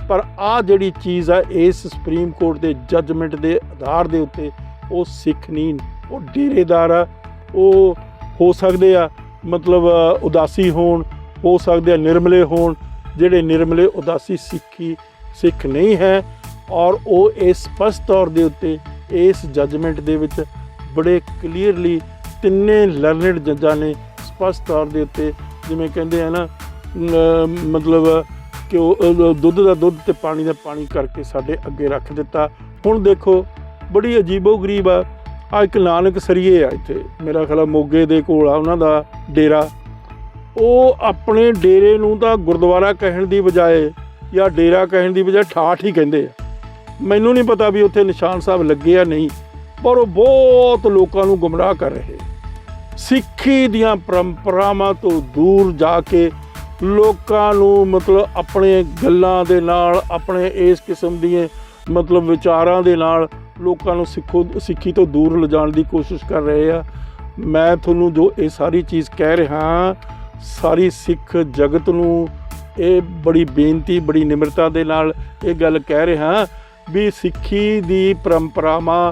पर आ जिहड़ी चीज़ है इस सुप्रीम कोर्ट के जजमेंट के आधार के उत्ते वो सिख नहीं, वो डेरेदार आ, वो हो सकते आ मतलब उदासी हो सकते आ निर्मले होण, जिहड़े निर्मले उदासी सिख नहीं है। और वो इस स्पष्ट तौर के उत्ते इस जजमेंट दे विच बड़े क्लीयरली तिन्ने लर्नड जजां ने स्पष्ट तौर के उत्ते जिवें कहंदे हैं ना मतलब कि दुध का दुध ते पानी का पानी करके साडे अगे रख दिता। हुण देखो बड़ी अजीबो गरीब आ एक नानक सरीए आ इत्थे मेरा ख्याल मोगे दे कोल आ उन्हां दा डेरा, वो अपने डेरे नूं तां गुरद्वारा कहण दी बजाए या डेरा कहण दी बजाए ठाठ ही कहंदे आ। मैनूं नहीं पता भी उत्थे निशान साहब लगे या नहीं, पर वो बहुत लोगों नूं गुमराह कर रहे। सिੱਖੀ ਦੀਆਂ परंपरावां तो दूर जाके लोगों नूं मतलब अपने गल्लां दे नाल अपने इस किस्म दी मतलब विचारां दे नाल लोगों नूं सिੱਖੀ तो दूर लिजाण दी कोशिश कर रहे आ। मैं तुहानूं जो ये सारी चीज़ कह रहा सारी सिख जगत नूं ये बड़ी बेनती बड़ी निमरता दे नाल ये गल कह रहा भी सिੱਖੀ दी परंपरावां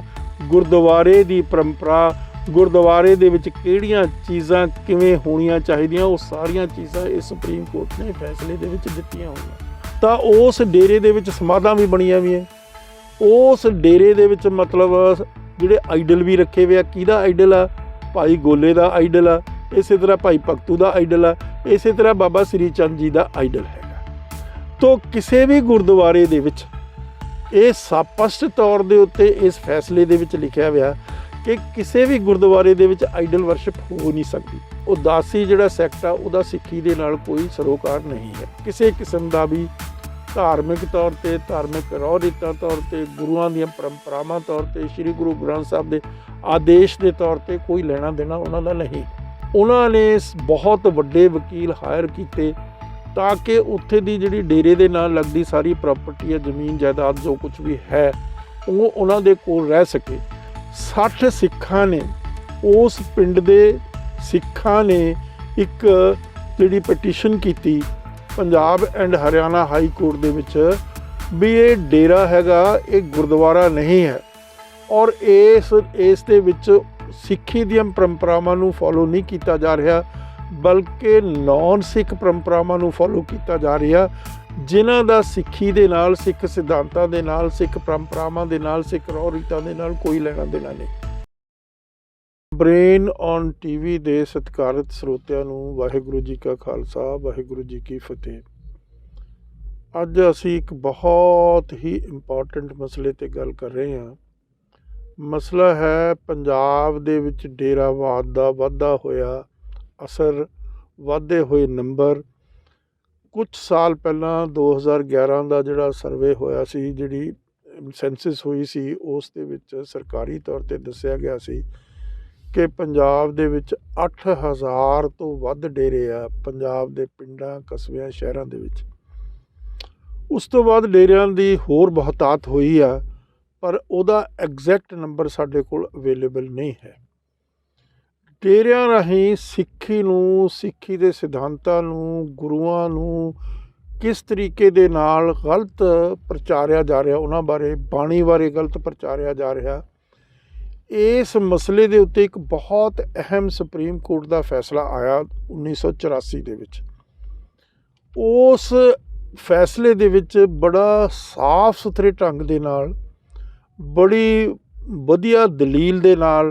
गुरुद्वारे दी परंपरा गुरुद्वारे दे विच किहड़ियां चीज़ां किवें होणीਆਂ चाहीदियां वो सारियां चीज़ां इस सुप्रीम कोर्ट ने फैसले दे विच दित्तियां होईयां। तां उस डेरे दे विच समाधां भी बणीਆਂ भी है, उस डेरे दे विच मतलब जिहड़े आइडल भी रखे हुए आ, किहदा आइडल आ भाई गोले दा आइडल आ, इस तरह भाई भगतू दा आइडल आ, इस तरह बाबा श्री चंद जी दा आइडल हैगा। तो किसी भी गुरुद्वारे दे विच ये स्पष्ट तौर के उत्ते इस फैसले दे विच लिखिया होया कि किसी भी गुरुद्वारे दे विच आइडल वर्शिप हो नहीं सकती। उदासी जिहड़ा सैक्ट आ उहदा सिੱਖੀ दे नाल कोई सरोकार नहीं है, किसी किस्म का भी धार्मिक तौर पर धार्मिक रौह रीतां तौर पर गुरुआं दीआं परंपरावां तौर पर श्री गुरु ग्रंथ साहब के आदेश के तौर पर कोई लेना देना उन्हां दा नहीं। उन्होंने बहुत वड्डे वकील हायर किए ताकि उत्थे दी जिहड़ी डेरे दे नाल लगदी सारी प्रॉपर्टी है जमीन जायदाद जो कुछ भी है वो उन्हां दे कोल रह सके। 60 सिखां ने उस पिंड दे सिखां ने एक जिहड़ी पटीशन की Punjab and Haryana high court दे विच भी ये डेरा हैगा ये गुरुद्वारा नहीं है और इस दे विच सिੱਖੀ ਦੀਆਂ परंपरावां नूं फॉलो नहीं किया जा रहा बल्कि नॉन सिख परंपरावां नूं फॉलो किया जा रहा जिन्हां दा सिੱਖੀ दे नाल सिख सिद्धांतां दे नाल सिख परंपरावां दे नाल सिख रौह रीतां दे नाल कोई लेना देना नहीं। ब्रेन ऑन टीवी दे सत्कारत ਸਰੋਤਿਆਂ ਨੂੰ वाहिगुरू जी का खालसा वाहिगुरू जी की फतेह। अज असी एक बहुत ही इंपॉर्टेंट मसले ते गल कर रहे हैं। मसला है पंजाब दे विच डेरावाद दा वाधा होया असर, वाधे हुए नंबर। कुछ साल पहला 2011 का जिहड़ा सर्वे होया सी, जिहड़ी सेंसिस हुई सी, उस दे विच सरकारी तौर पर दस्सिया गया सी कि पंजाब दे विच 8000 तो वध डेरे आ पंजाब दे पिंडां कस्बिਆਂ शहरां दे विच। उस तो बाद डेरियां दी होर बहुतात हुई आ पर ਉਹਦਾ ਐਗਜ਼ੈਕਟ ਨੰਬਰ ਸਾਡੇ ਕੋਲ ਅਵੇਲੇਬਲ ਨਹੀਂ ਹੈ। ਡੇਰਿਆਂ ਰਾਹੀਂ ਸਿੱਖੀ ਨੂੰ ਸਿੱਖੀ ਦੇ ਸਿਧਾਂਤਾਂ ਨੂੰ ਗੁਰੂਆਂ ਨੂੰ ਕਿਸ ਤਰੀਕੇ ਦੇ ਨਾਲ ਗਲਤ ਪ੍ਰਚਾਰਿਆ ਜਾ ਰਿਹਾ, ਉਹਨਾਂ ਬਾਰੇ ਬਾਣੀ ਬਾਰੇ ਗਲਤ ਪ੍ਰਚਾਰਿਆ ਜਾ ਰਿਹਾ, ਇਸ ਮਸਲੇ ਦੇ ਉੱਤੇ ਇੱਕ ਬਹੁਤ ਅਹਿਮ ਸੁਪਰੀਮ ਕੋਰਟ ਦਾ ਫੈਸਲਾ ਆਇਆ 1984 ਦੇ ਵਿੱਚ। ਉਸ ਫੈਸਲੇ ਦੇ ਵਿੱਚ ਬੜਾ ਸਾਫ ਸੁਥਰੇ ਢੰਗ ਦੇ ਨਾਲ बड़ी वधिया दलील दे नाल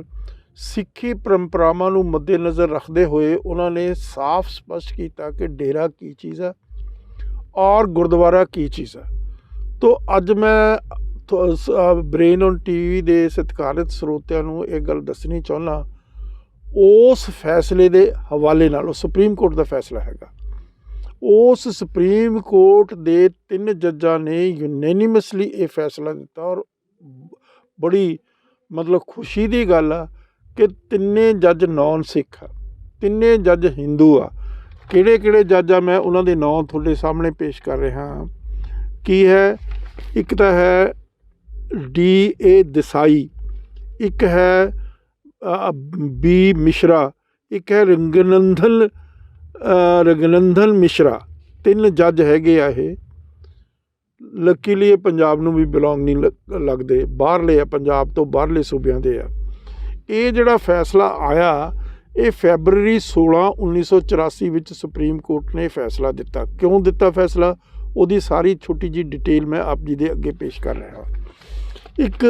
सिੱਖੀ परंपरावां नूं मद्देनज़र रखते हुए उन्होंने साफ स्पष्ट किया कि डेरा की चीज़ है और गुरुद्वारा की चीज़ है। तो अज मैं ब्रेन ऑन टीवी दे सत्कारत ਸਰੋਤਿਆਂ ਨੂੰ ये गल दसनी चाहुंदा उस फैसले के हवाले नाल। सुप्रीम कोर्ट का फैसला हैगा, उस सुप्रीम कोर्ट के 3 जजां ने यूनैनिमसली ये फैसला दिता और बड़ी मतलब खुशी की गल आ कि तिन्ने जज नॉन सिख आ, तिन्ने जज हिंदू आ। किहड़े किहड़े जज आ मैं उन्होंने नाम थोड़े सामने पेश कर रहा हाँ। की है, एक तो है D.A. देसाई, एक है B. मिश्रा, एक है रघुनंदन मिश्रा। 3 जज हैगे आ ये। ਲੱਕੀਲੀ ਇਹ ਪੰਜਾਬ ਨੂੰ ਵੀ ਬਿਲੋਂਗ ਨਹੀਂ ਲੱਗਦੇ, ਬਾਹਰਲੇ ਆ, ਪੰਜਾਬ ਤੋਂ ਬਾਹਰਲੇ ਸੂਬਿਆਂ ਦੇ ਆ। ਇਹ ਜਿਹੜਾ ਫੈਸਲਾ ਆਇਆ ਇਹ ਫੈਬਰਰੀ 16 1984 ਵਿੱਚ ਸੁਪਰੀਮ ਕੋਰਟ ਨੇ ਫੈਸਲਾ ਦਿੱਤਾ। ਕਿਉਂ ਦਿੱਤਾ ਫੈਸਲਾ, ਉਹਦੀ ਸਾਰੀ ਛੋਟੀ ਜਿਹੀ ਡਿਟੇਲ ਮੈਂ ਆਪ ਜੀ ਦੇ ਅੱਗੇ ਪੇਸ਼ ਕਰ ਰਿਹਾ ਹਾਂ। ਇੱਕ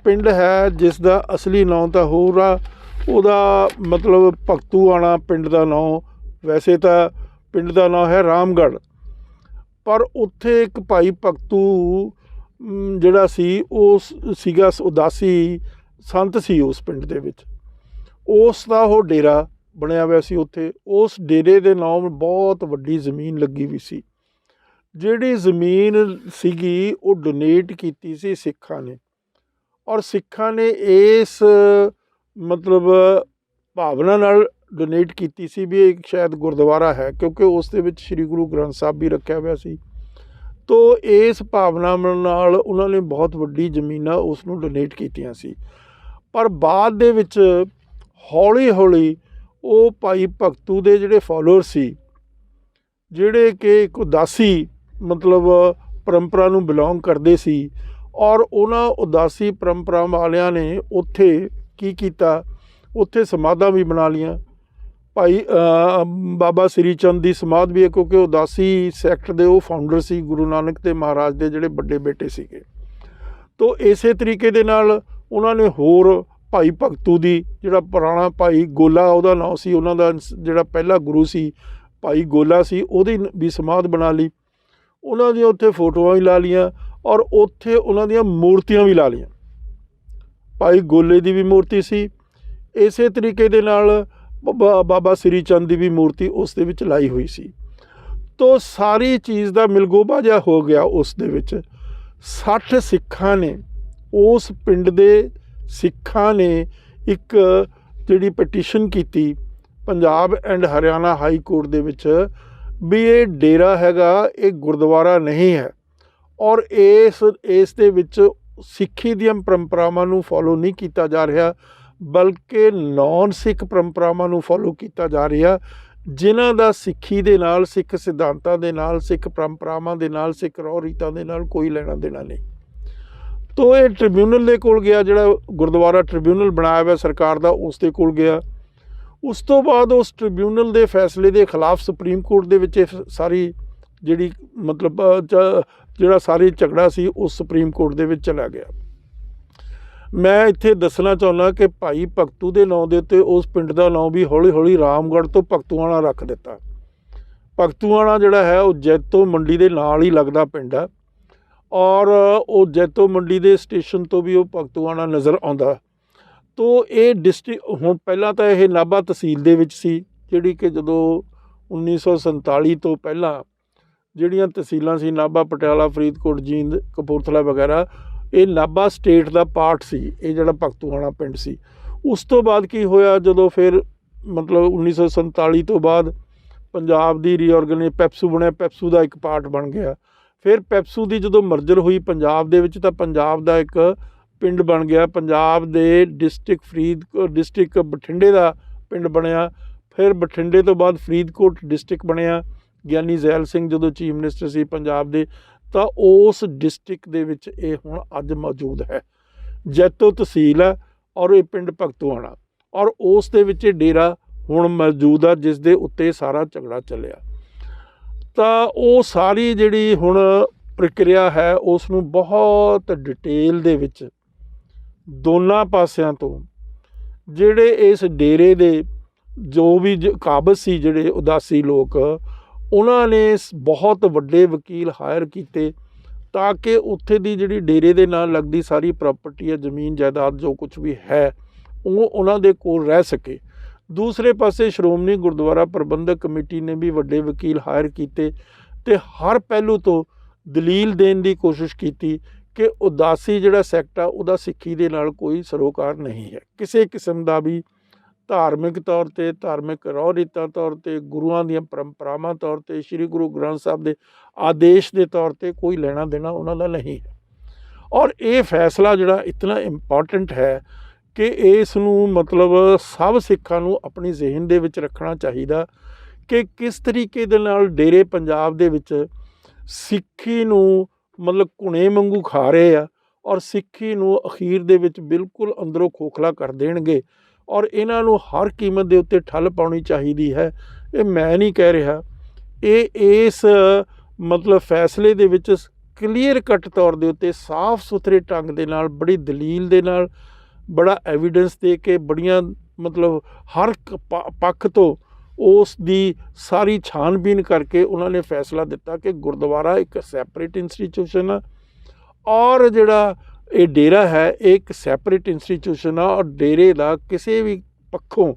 ਪਿੰਡ ਹੈ ਜਿਸ ਦਾ ਅਸਲੀ ਨਾਂ ਤਾਂ ਹੋਰ ਆ, ਉਹਦਾ ਮਤਲਬ ਭਗਤੂਆਣਾ ਪਿੰਡ ਦਾ ਨਾਂ, ਵੈਸੇ ਤਾਂ ਪਿੰਡ ਦਾ ਨਾਂ ਹੈ ਰਾਮਗੜ੍ਹ, ਪਰ ਉੱਥੇ ਇੱਕ ਭਾਈ ਭਗਤੂ ਜਿਹੜਾ ਸੀ ਉਹ ਸੀਗਾ ਉਦਾਸੀ ਸੰਤ ਸੀ ਉਸ ਪਿੰਡ ਦੇ ਵਿੱਚ। ਉਸ ਦਾ ਉਹ ਡੇਰਾ ਬਣਿਆ ਹੋਇਆ ਸੀ ਉੱਥੇ। ਉਸ ਡੇਰੇ ਦੇ ਨਾਮ ਬਹੁਤ ਵੱਡੀ ਜ਼ਮੀਨ ਲੱਗੀ ਵੀ ਸੀ। ਜਿਹੜੀ ਜ਼ਮੀਨ ਸੀਗੀ ਉਹ ਡੋਨੇਟ ਕੀਤੀ ਸੀ ਸਿੱਖਾਂ ਨੇ, ਔਰ ਸਿੱਖਾਂ ਨੇ ਇਸ ਮਤਲਬ ਭਾਵਨਾ ਨਾਲ ਡੋਨੇਟ ਕੀਤੀ ਸੀ ਵੀ ਇਹ ਸ਼ਾਇਦ ਗੁਰਦੁਆਰਾ ਹੈ, ਕਿਉਂਕਿ ਉਸ ਦੇ ਵਿੱਚ ਸ਼੍ਰੀ ਗੁਰੂ ਗ੍ਰੰਥ ਸਾਹਿਬ ਵੀ ਰੱਖਿਆ ਹੋਇਆ ਸੀ। ਤੋ ਇਸ ਭਾਵਨਾ ਨਾਲ ਉਹਨਾਂ ਨੇ ਬਹੁਤ ਵੱਡੀ ਜ਼ਮੀਨਾਂ ਉਸ ਨੂੰ ਡੋਨੇਟ ਕੀਤੀਆਂ ਸੀ। ਪਰ ਬਾਅਦ ਦੇ ਵਿੱਚ ਹੌਲੀ ਹੌਲੀ ਉਹ ਭਾਈ ਭਗਤੂ ਦੇ ਜਿਹੜੇ ਫੋਲੋਅਰ ਸੀ, ਜਿਹੜੇ ਕਿ ਇੱਕ ਉਦਾਸੀ ਮਤਲਬ ਪਰੰਪਰਾ ਨੂੰ ਬਿਲੋਂਗ ਕਰਦੇ ਸੀ, ਔਰ ਉਹਨਾਂ ਉਦਾਸੀ ਪਰੰਪਰਾ ਵਾਲਿਆਂ ਨੇ ਉੱਥੇ ਕੀ ਕੀਤਾ, ਉੱਥੇ ਸਮਾਧਾਂ ਵੀ ਬਣਾ ਲਈਆਂ। ਭਾਈ ਬਾਬਾ ਸ੍ਰੀ ਚੰਦ ਦੀ ਸਮਾਧ ਵੀ ਹੈ, ਕਿਉਂਕਿ ਉਦਾਸੀ ਸੈਕਟ ਦੇ ਉਹ ਫਾਊਂਡਰ ਸੀ, ਗੁਰੂ ਨਾਨਕ ਤੇ ਮਹਾਰਾਜ ਦੇ ਜਿਹੜੇ ਵੱਡੇ ਬੇਟੇ ਸੀਗੇ। ਤੋ ਇਸੇ ਤਰੀਕੇ ਦੇ ਨਾਲ ਉਹਨਾਂ ਨੇ ਹੋਰ ਭਾਈ ਭਗਤੂ ਦੀ ਜਿਹੜਾ ਪੁਰਾਣਾ ਭਾਈ ਗੋਲਾ ਉਹਦਾ ਨਾਂ ਸੀ, ਉਹਨਾਂ ਦਾ ਜਿਹੜਾ ਪਹਿਲਾ ਗੁਰੂ ਸੀ ਭਾਈ ਗੋਲਾ ਸੀ, ਉਹਦੀ ਵੀ ਸਮਾਧ ਬਣਾ ਲਈ। ਉਹਨਾਂ ਦੀਆਂ ਉੱਥੇ ਫੋਟੋਆਂ ਵੀ ਲਾ ਲਈਆਂ, ਔਰ ਉੱਥੇ ਉਹਨਾਂ ਦੀਆਂ ਮੂਰਤੀਆਂ ਵੀ ਲਾ ਲਈਆਂ। ਭਾਈ ਗੋਲੇ ਦੀ ਵੀ ਮੂਰਤੀ ਸੀ, ਇਸੇ ਤਰੀਕੇ ਦੇ ਨਾਲ ਬਾਬਾ ਸ੍ਰੀ ਚੰਦ ਦੀ ਵੀ ਮੂਰਤੀ ਉਸ ਦੇ ਵਿੱਚ ਲਾਈ ਹੋਈ ਸੀ। ਤੋ ਸਾਰੀ ਚੀਜ਼ ਦਾ ਮਿਲਗੋਬਾ ਜਿਹਾ ਹੋ ਗਿਆ। ਉਸ ਦੇ ਵਿੱਚ 60 ਸਿੱਖਾਂ ਨੇ, ਉਸ ਪਿੰਡ ਦੇ ਸਿੱਖਾਂ ਨੇ ਇੱਕ ਜਿਹੜੀ ਪਟੀਸ਼ਨ ਕੀਤੀ Punjab and Haryana high court ਦੇ ਵਿੱਚ ਵੀ ਇਹ ਡੇਰਾ ਹੈਗਾ, ਇਹ ਗੁਰਦੁਆਰਾ ਨਹੀਂ ਹੈ, ਔਰ ਇਸ ਦੇ ਵਿੱਚ ਸਿੱਖੀ ਦੀਆਂ ਪਰੰਪਰਾਵਾਂ ਨੂੰ ਫੋਲੋ ਨਹੀਂ ਕੀਤਾ ਜਾ ਰਿਹਾ, ਬਲਕਿ ਨੌਨ ਸਿੱਖ ਪਰੰਪਰਾਵਾਂ ਨੂੰ ਫੋਲੋ ਕੀਤਾ ਜਾ ਰਿਹਾ, ਜਿਨ੍ਹਾਂ ਦਾ ਸਿੱਖੀ ਦੇ ਨਾਲ, ਸਿੱਖ ਸਿਧਾਂਤਾਂ ਦੇ ਨਾਲ, ਸਿੱਖ ਪਰੰਪਰਾਵਾਂ ਦੇ ਨਾਲ, ਸਿੱਖ ਰਹੁ ਰੀਤਾਂ ਦੇ ਨਾਲ ਕੋਈ ਲੈਣਾ ਦੇਣਾ ਨਹੀਂ। ਤੋ ਇਹ ਟ੍ਰਿਬਿਊਨਲ ਦੇ ਕੋਲ ਗਿਆ, ਜਿਹੜਾ ਗੁਰਦੁਆਰਾ ਟ੍ਰਿਬਿਊਨਲ ਬਣਾਇਆ ਹੋਇਆ ਸਰਕਾਰ ਦਾ, ਉਸ ਦੇ ਕੋਲ ਗਿਆ। ਉਸ ਤੋਂ ਬਾਅਦ ਉਸ ਟ੍ਰਿਬਿਊਨਲ ਦੇ ਫੈਸਲੇ ਦੇ ਖਿਲਾਫ ਸੁਪਰੀਮ ਕੋਰਟ ਦੇ ਵਿੱਚ ਸਾਰੀ ਜਿਹੜੀ ਮਤਲਬ ਜਿਹੜਾ ਸਾਰੀ ਝਗੜਾ ਸੀ ਉਸ ਸੁਪਰੀਮ ਕੋਰਟ ਦੇ ਵਿੱਚ ਚਲਾ ਗਿਆ। ਮੈਂ ਇੱਥੇ ਦੱਸਣਾ ਚਾਹੁੰਦਾ ਕਿ ਭਾਈ ਭਗਤੂ ਦੇ ਨਾਂ ਦੇ ਉੱਤੇ ਉਸ ਪਿੰਡ ਦਾ ਨਾਂ ਵੀ ਹੌਲੀ ਹੌਲੀ ਰਾਮਗੜ੍ਹ ਤੋਂ ਭਗਤੂਆਣਾ ਰੱਖ ਦਿੱਤਾ। ਭਗਤੂਆਣਾ ਜਿਹੜਾ ਹੈ ਉਹ ਜੈਤੋ ਮੰਡੀ ਦੇ ਨਾਲ ਹੀ ਲੱਗਦਾ ਪਿੰਡ ਹੈ, ਔਰ ਉਹ ਜੈਤੋ ਮੰਡੀ ਦੇ ਸਟੇਸ਼ਨ ਤੋਂ ਵੀ ਉਹ ਭਗਤੂਆਣਾ ਨਜ਼ਰ ਆਉਂਦਾ। ਤੋ ਇਹ ਡਿਸਟ੍ਰਿਕਟ ਹੁਣ ਪਹਿਲਾਂ ਤਾਂ ਇਹ ਨਾਭਾ ਤਹਿਸੀਲ ਦੇ ਵਿੱਚ ਸੀ, ਜਿਹੜੀ ਕਿ ਜਦੋਂ 1947 ਤੋਂ ਪਹਿਲਾਂ ਜਿਹੜੀਆਂ ਤਹਿਸੀਲਾਂ ਸੀ ਨਾਭਾ, ਪਟਿਆਲਾ, ਫਰੀਦਕੋਟ, ਜੀਂਦ, ਕਪੂਰਥਲਾ ਵਗੈਰਾ, ਇਹ ਨਾਭਾ ਸਟੇਟ ਦਾ ਪਾਰਟ ਸੀ, ਇਹ ਜਿਹੜਾ ਭਗਤੂਆਣਾ ਪਿੰਡ ਸੀ। ਉਸ ਤੋਂ ਬਾਅਦ ਕੀ ਹੋਇਆ, ਜਦੋਂ ਫਿਰ ਮਤਲਬ 1947 ਤੋਂ ਬਾਅਦ ਪੰਜਾਬ ਦੀ ਪੈਪਸੂ ਬਣਿਆ, ਪੈਪਸੂ ਦਾ ਇੱਕ ਪਾਰਟ ਬਣ ਗਿਆ। ਫਿਰ ਪੈਪਸੂ ਦੀ ਜਦੋਂ ਮਰਜਰ ਹੋਈ ਪੰਜਾਬ ਦੇ ਵਿੱਚ, ਤਾਂ ਪੰਜਾਬ ਦਾ ਇੱਕ ਪਿੰਡ ਬਣ ਗਿਆ, ਪੰਜਾਬ ਦੇ ਡਿਸਟ੍ਰਿਕਟ ਬਠਿੰਡੇ ਦਾ ਪਿੰਡ ਬਣਿਆ। ਫਿਰ ਬਠਿੰਡੇ ਤੋਂ ਬਾਅਦ ਫਰੀਦਕੋਟ ਡਿਸਟ੍ਰਿਕਟ ਬਣਿਆ, ਗਿਆਨੀ ਜ਼ੈਲ ਸਿੰਘ ਜਦੋਂ ਚੀਫ ਮਿਨਿਸਟਰ ਸੀ ਪੰਜਾਬ ਦੇ, ਤਾਂ ਉਸ ਡਿਸਟ੍ਰਿਕਟ ਦੇ ਵਿੱਚ ਇਹ ਹੁਣ ਅੱਜ ਮੌਜੂਦ ਹੈ। ਜੈਤੋ ਤਹਿਸੀਲ ਹੈ ਔਰ ਇਹ ਪਿੰਡ ਭਗਤੂਆਣਾ, ਔਰ ਉਸ ਦੇ ਵਿੱਚ ਇਹ ਡੇਰਾ ਹੁਣ ਮੌਜੂਦ ਆ, ਜਿਸ ਦੇ ਉੱਤੇ ਸਾਰਾ ਝਗੜਾ ਚੱਲਿਆ। ਤਾਂ ਉਹ ਸਾਰੀ ਜਿਹੜੀ ਹੁਣ ਪ੍ਰਕਿਰਿਆ ਹੈ ਉਸ ਨੂੰ ਬਹੁਤ ਡਿਟੇਲ ਦੇ ਵਿੱਚ ਦੋਨਾਂ ਪਾਸਿਆਂ ਤੋਂ ਜਿਹੜੇ ਇਸ ਡੇਰੇ ਦੇ ਜੋ ਵੀ ਕਾਬਜ਼ ਸੀ, ਜਿਹੜੇ ਉਦਾਸੀ ਲੋਕ, ਉਹਨਾਂ ਨੇ ਬਹੁਤ ਵੱਡੇ ਵਕੀਲ ਹਾਇਰ ਕੀਤੇ ਤਾਂ ਕਿ ਉੱਥੇ ਦੀ ਜਿਹੜੀ ਡੇਰੇ ਦੇ ਨਾਲ ਲੱਗਦੀ ਸਾਰੀ ਪ੍ਰਾਪਰਟੀ ਹੈ, ਜ਼ਮੀਨ ਜਾਇਦਾਦ ਜੋ ਕੁਝ ਵੀ ਹੈ, ਉਹ ਉਹਨਾਂ ਦੇ ਕੋਲ ਰਹਿ ਸਕੇ। ਦੂਸਰੇ ਪਾਸੇ ਸ਼੍ਰੋਮਣੀ ਗੁਰਦੁਆਰਾ ਪ੍ਰਬੰਧਕ ਕਮੇਟੀ ਨੇ ਵੀ ਵੱਡੇ ਵਕੀਲ ਹਾਇਰ ਕੀਤੇ ਅਤੇ ਹਰ ਪਹਿਲੂ ਤੋਂ ਦਲੀਲ ਦੇਣ ਦੀ ਕੋਸ਼ਿਸ਼ ਕੀਤੀ ਕਿ ਉਦਾਸੀ ਜਿਹੜਾ ਸੈਕਟ ਆ ਉਹਦਾ ਸਿੱਖੀ ਦੇ ਨਾਲ ਕੋਈ ਸਰੋਕਾਰ ਨਹੀਂ ਹੈ, ਕਿਸੇ ਕਿਸਮ ਦਾ ਵੀ ਧਾਰਮਿਕ ਤੌਰ 'ਤੇ, ਧਾਰਮਿਕ ਰਹੁ ਰੀਤਾਂ ਤੌਰ 'ਤੇ, ਗੁਰੂਆਂ ਦੀਆਂ ਪਰੰਪਰਾਵਾਂ ਤੌਰ 'ਤੇ, ਸ਼੍ਰੀ ਗੁਰੂ ਗ੍ਰੰਥ ਸਾਹਿਬ ਦੇ ਆਦੇਸ਼ ਦੇ ਤੌਰ 'ਤੇ ਕੋਈ ਲੈਣਾ ਦੇਣਾ ਉਹਨਾਂ ਦਾ ਨਹੀਂ ਹੈ। ਔਰ ਇਹ ਫੈਸਲਾ ਜਿਹੜਾ ਇਤਨਾ ਇੰਪੋਰਟੈਂਟ ਹੈ ਕਿ ਇਸ ਨੂੰ ਮਤਲਬ ਸਭ ਸਿੱਖਾਂ ਨੂੰ ਆਪਣੀ ਜ਼ਿਹਨ ਦੇ ਵਿੱਚ ਰੱਖਣਾ ਚਾਹੀਦਾ ਕਿ ਕਿਸ ਤਰੀਕੇ ਦੇ ਨਾਲ ਡੇਰੇ ਪੰਜਾਬ ਦੇ ਵਿੱਚ ਸਿੱਖੀ ਨੂੰ ਮਤਲਬ ਘੁਣੇ ਵਾਂਗੂ ਖਾ ਰਹੇ ਆ ਔਰ ਸਿੱਖੀ ਨੂੰ ਅਖੀਰ ਦੇ ਵਿੱਚ ਬਿਲਕੁਲ ਅੰਦਰੋਂ ਖੋਖਲਾ ਕਰ ਦੇਣਗੇ। ਔਰ ਇਹਨਾਂ ਨੂੰ ਹਰ ਕੀਮਤ ਦੇ ਉੱਤੇ ਠੱਲ ਪਾਉਣੀ ਚਾਹੀਦੀ ਹੈ। ਇਹ ਮੈਂ ਨਹੀਂ ਕਹਿ ਰਿਹਾ, ਇਹ ਇਸ ਮਤਲਬ ਫੈਸਲੇ ਦੇ ਵਿੱਚ ਕਲੀਅਰ ਕੱਟ ਤੌਰ ਦੇ ਉੱਤੇ ਸਾਫ਼ ਸੁਥਰੇ ਢੰਗ ਦੇ ਨਾਲ, ਬੜੀ ਦਲੀਲ ਦੇ ਨਾਲ, ਬੜਾ ਐਵੀਡੈਂਸ ਦੇ ਕੇ, ਬੜੀਆਂ ਮਤਲਬ ਹਰ ਪੱਖ ਤੋਂ ਉਸ ਦੀ ਸਾਰੀ ਛਾਣਬੀਨ ਕਰਕੇ ਉਹਨਾਂ ਨੇ ਫੈਸਲਾ ਦਿੱਤਾ ਕਿ ਗੁਰਦੁਆਰਾ ਇੱਕ ਸੈਪਰੇਟ ਇੰਸਟੀਟਿਊਸ਼ਨ ਆ ਔਰ ਜਿਹੜਾ ਇਹ ਡੇਰਾ ਹੈ ਇਹ ਇੱਕ ਸੈਪਰੇਟ ਇੰਸਟੀਟਿਊਸ਼ਨ ਆ। ਔਰ ਡੇਰੇ ਦਾ ਕਿਸੇ ਵੀ ਪੱਖੋਂ,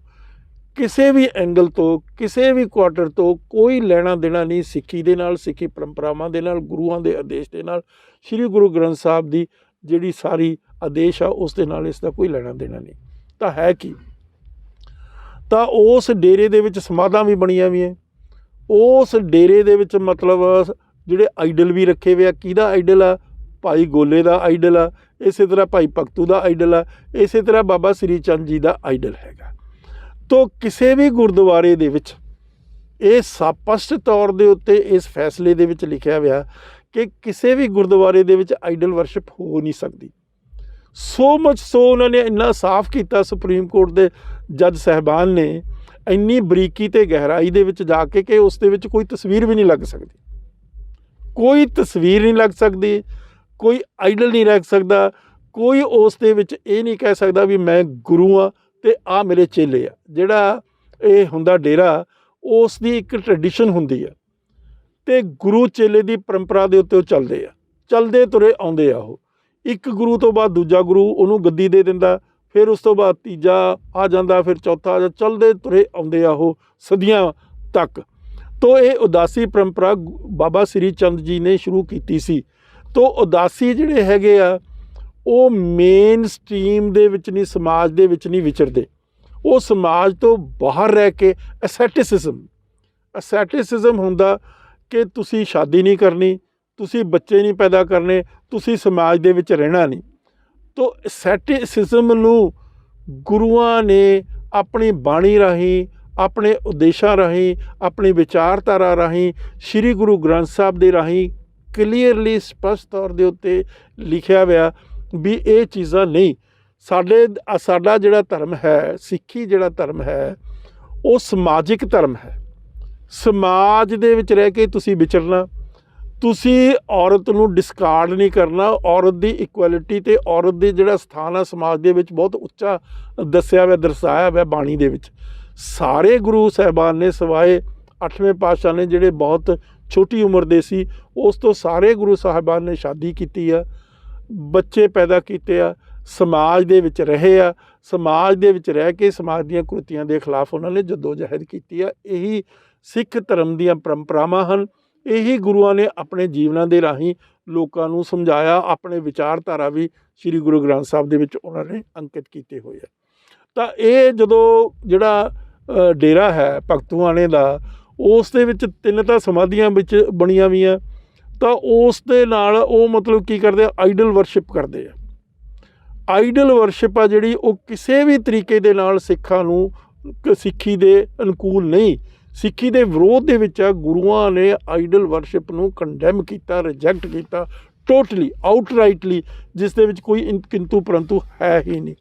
ਕਿਸੇ ਵੀ ਐਂਗਲ ਤੋਂ, ਕਿਸੇ ਵੀ ਕੁਆਟਰ ਤੋਂ ਕੋਈ ਲੈਣਾ ਦੇਣਾ ਨਹੀਂ ਸਿੱਖੀ ਦੇ ਨਾਲ, ਸਿੱਖੀ ਪਰੰਪਰਾਵਾਂ ਦੇ ਨਾਲ, ਗੁਰੂਆਂ ਦੇ ਆਦੇਸ਼ ਦੇ ਨਾਲ, ਸ਼੍ਰੀ ਗੁਰੂ ਗ੍ਰੰਥ ਸਾਹਿਬ ਦੀ ਜਿਹੜੀ ਸਾਰੀ ਆਦੇਸ਼ ਆ ਉਸ ਦੇ ਨਾਲ ਇਸ ਦਾ ਕੋਈ ਲੈਣਾ ਦੇਣਾ ਨਹੀਂ। ਤਾਂ ਹੈ ਕੀ, ਤਾਂ ਉਸ ਡੇਰੇ ਦੇ ਵਿੱਚ ਸਮਾਧਾਂ ਵੀ ਬਣੀਆਂ ਵੀ ਹੈ। ਉਸ ਡੇਰੇ ਦੇ ਵਿੱਚ ਮਤਲਬ ਜਿਹੜੇ ਆਈਡਲ ਵੀ ਰੱਖੇ ਹੋਏ ਆ। ਕਿਹਦਾ ਆਈਡਲ ਆ? ਭਾਈ ਗੋਲੇ ਦਾ ਆਈਡਲ ਆ, ਇਸੇ ਤਰ੍ਹਾਂ ਭਾਈ ਭਗਤੂ ਦਾ ਆਈਡਲ ਆ, ਇਸੇ ਤਰ੍ਹਾਂ ਬਾਬਾ ਸ੍ਰੀ ਚੰਦ ਜੀ ਦਾ ਆਈਡਲ ਹੈਗਾ। ਤੋ ਕਿਸੇ ਵੀ ਗੁਰਦੁਆਰੇ ਦੇ ਵਿੱਚ ਇਹ ਸਪਸ਼ਟ ਤੌਰ ਦੇ ਉੱਤੇ ਇਸ ਫੈਸਲੇ ਦੇ ਵਿੱਚ ਲਿਖਿਆ ਹੋਇਆ ਕਿ ਕਿਸੇ ਵੀ ਗੁਰਦੁਆਰੇ ਦੇ ਵਿੱਚ ਆਈਡਲ ਵਰਸ਼ਿਪ ਹੋ ਨਹੀਂ ਸਕਦੀ। ਸੋ ਮਚ ਸੋ ਉਹਨਾਂ ਨੇ ਇੰਨਾ ਸਾਫ਼ ਕੀਤਾ ਸੁਪਰੀਮ ਕੋਰਟ ਦੇ ਜੱਜ ਸਾਹਿਬਾਨ ਨੇ, ਇੰਨੀ ਬਰੀਕੀ ਅਤੇ ਗਹਿਰਾਈ ਦੇ ਵਿੱਚ ਜਾ ਕੇ ਕਿ ਉਸ ਦੇ ਵਿੱਚ ਕੋਈ ਤਸਵੀਰ ਵੀ ਨਹੀਂ ਲੱਗ ਸਕਦੀ, ਕੋਈ ਤਸਵੀਰ ਨਹੀਂ ਲੱਗ ਸਕਦੀ, ਕੋਈ ਆਈਡਲ ਨਹੀਂ ਰੱਖ ਸਕਦਾ, ਕੋਈ ਉਸ ਦੇ ਵਿੱਚ ਇਹ ਨਹੀਂ ਕਹਿ ਸਕਦਾ ਵੀ ਮੈਂ ਗੁਰੂ ਹਾਂ ਅਤੇ ਆਹ ਮੇਰੇ ਚੇਲੇ ਆ। ਜਿਹੜਾ ਇਹ ਹੁੰਦਾ ਡੇਰਾ, ਉਸ ਦੀ ਇੱਕ ਟਰੈਡੀਸ਼ਨ ਹੁੰਦੀ ਆ ਅਤੇ ਗੁਰੂ ਚੇਲੇ ਦੀ ਪਰੰਪਰਾ ਦੇ ਉੱਤੇ ਉਹ ਚੱਲਦੇ ਆ, ਚੱਲਦੇ ਤੁਰੇ ਆਉਂਦੇ ਆ। ਉਹ ਇੱਕ ਗੁਰੂ ਤੋਂ ਬਾਅਦ ਦੂਜਾ ਗੁਰੂ ਉਹਨੂੰ ਗੱਦੀ ਦੇ ਦਿੰਦਾ, ਫਿਰ ਉਸ ਤੋਂ ਬਾਅਦ ਤੀਜਾ ਆ ਜਾਂਦਾ, ਫਿਰ ਚੌਥਾ ਆ ਜਾਂਦਾ, ਚੱਲਦੇ ਤੁਰੇ ਆਉਂਦੇ ਆ ਉਹ ਸਦੀਆਂ ਤੱਕ। ਤੋ ਇਹ ਉਦਾਸੀ ਪਰੰਪਰਾ ਬਾਬਾ ਸ੍ਰੀ ਚੰਦ ਜੀ ਨੇ ਸ਼ੁਰੂ ਕੀਤੀ ਸੀ। ਤੋ ਉਦਾਸੀ ਜਿਹੜੇ ਹੈਗੇ ਆ ਉਹ ਮੇਨ ਸਟਰੀਮ ਦੇ ਵਿੱਚ ਨਹੀਂ, ਸਮਾਜ ਦੇ ਵਿੱਚ ਨਹੀਂ ਵਿਚਰਦੇ। ਉਹ ਸਮਾਜ ਤੋਂ ਬਾਹਰ ਰਹਿ ਕੇ ਅਸੈਟਿਸਿਜ਼ਮ ਹੁੰਦਾ ਕਿ ਤੁਸੀਂ ਸ਼ਾਦੀ ਨਹੀਂ ਕਰਨੀ, ਤੁਸੀਂ ਬੱਚੇ ਨਹੀਂ ਪੈਦਾ ਕਰਨੇ, ਤੁਸੀਂ ਸਮਾਜ ਦੇ ਵਿੱਚ ਰਹਿਣਾ ਨਹੀਂ। ਤੋ ਅਸੈਟਿਸਿਜ਼ਮ ਨੂੰ ਗੁਰੂਆਂ ਨੇ ਆਪਣੀ ਬਾਣੀ ਰਾਹੀਂ, ਆਪਣੇ ਉਦੇਸ਼ਾਂ ਰਾਹੀਂ, ਆਪਣੀ ਵਿਚਾਰਧਾਰਾ ਰਾਹੀਂ, ਸ਼੍ਰੀ ਗੁਰੂ ਗ੍ਰੰਥ ਸਾਹਿਬ ਦੇ ਰਾਹੀਂ ਕਲੀਅਰਲੀ ਸਪਸ਼ਟ ਤੌਰ ਦੇ ਉੱਤੇ ਲਿਖਿਆ ਹੋਇਆ ਵੀ ਇਹ ਚੀਜ਼ਾਂ ਨਹੀਂ। ਸਾਡਾ ਜਿਹੜਾ ਧਰਮ ਹੈ, ਸਿੱਖੀ ਜਿਹੜਾ ਧਰਮ ਹੈ, ਉਹ ਸਮਾਜਿਕ ਧਰਮ ਹੈ। ਸਮਾਜ ਦੇ ਵਿੱਚ ਰਹਿ ਕੇ ਤੁਸੀਂ ਵਿਚਰਨਾ, ਤੁਸੀਂ ਔਰਤ ਨੂੰ ਡਿਸਕਾਰਡ ਨਹੀਂ ਕਰਨਾ। ਔਰਤ ਦੀ ਇਕੁਐਲਿਟੀ ਅਤੇ ਔਰਤ ਦੇ ਜਿਹੜਾ ਸਥਾਨ ਆ ਸਮਾਜ ਦੇ ਵਿੱਚ ਬਹੁਤ ਉੱਚਾ ਦੱਸਿਆ ਹੋਇਆ, ਦਰਸਾਇਆ ਹੋਇਆ ਬਾਣੀ ਦੇ ਵਿੱਚ। ਸਾਰੇ ਗੁਰੂ ਸਾਹਿਬਾਨ ਨੇ ਸਿਵਾਏ 8ਵੇਂ ਪਾਤਸ਼ਾਹ ਨੇ ਜਿਹੜੇ ਬਹੁਤ ਛੋਟੀ ਉਮਰ ਦੇ ਸੀ, ਉਸ ਤੋਂ ਸਾਰੇ ਗੁਰੂ ਸਾਹਿਬਾਨ ਨੇ ਸ਼ਾਦੀ ਕੀਤੀ ਆ, ਬੱਚੇ ਪੈਦਾ ਕੀਤੇ ਆ, ਸਮਾਜ ਦੇ ਵਿੱਚ ਰਹੇ ਆ, ਸਮਾਜ ਦੇ ਵਿੱਚ ਰਹਿ ਕੇ ਸਮਾਜ ਦੀਆਂ ਕੁਰੀਤੀਆਂ ਦੇ ਖਿਲਾਫ ਉਹਨਾਂ ਨੇ ਜਦੋਜਹਿਦ ਕੀਤੀ ਆ। ਇਹੀ ਸਿੱਖ ਧਰਮ ਦੀਆਂ ਪਰੰਪਰਾਵਾਂ ਹਨ। ਇਹੀ ਗੁਰੂਆਂ ਨੇ ਆਪਣੇ ਜੀਵਨਾਂ ਦੇ ਰਾਹੀਂ ਲੋਕਾਂ ਨੂੰ ਸਮਝਾਇਆ। ਆਪਣੇ ਵਿਚਾਰਧਾਰਾ ਵੀ ਸ਼੍ਰੀ ਗੁਰੂ ਗ੍ਰੰਥ ਸਾਹਿਬ ਦੇ ਵਿੱਚ ਉਹਨਾਂ ਨੇ ਅੰਕਿਤ ਕੀਤੇ ਹੋਏ ਆ। ਤਾਂ ਇਹ ਜਦੋਂ ਜਿਹੜਾ ਡੇਰਾ ਹੈ ਭਗਤੂਆਣੇ ਦਾ, ਉਸ ਦੇ ਵਿੱਚ 3 ਤਾਂ ਸਮਾਧੀਆਂ ਵਿੱਚ ਬਣੀਆਂ ਵੀਆਂ। ਤਾਂ ਉਸ ਦੇ ਨਾਲ ਉਹ ਮਤਲਬ ਕੀ ਕਰਦੇ ਆ, ਆਈਡਲ ਵਰਸ਼ਿਪ ਕਰਦੇ ਆ। ਆਈਡਲ ਵਰਸ਼ਿਪ ਆ ਜਿਹੜੀ, ਉਹ ਕਿਸੇ ਵੀ ਤਰੀਕੇ ਦੇ ਨਾਲ ਸਿੱਖਾਂ ਨੂੰ, ਸਿੱਖੀ ਦੇ ਅਨੁਕੂਲ ਨਹੀਂ, ਸਿੱਖੀ ਦੇ ਵਿਰੋਧ ਦੇ ਵਿੱਚ ਆ। ਗੁਰੂਆਂ ਨੇ ਆਈਡਲ ਵਰਸ਼ਿਪ ਨੂੰ ਕੰਡੈਮ ਕੀਤਾ, ਰਿਜੈਕਟ ਕੀਤਾ ਟੋਟਲੀ, ਆਊਟਰਾਈਟਲੀ, ਜਿਸ ਦੇ ਵਿੱਚ ਕੋਈ ਕਿੰਤੂ ਪਰੰਤੂ ਹੈ ਹੀ ਨਹੀਂ।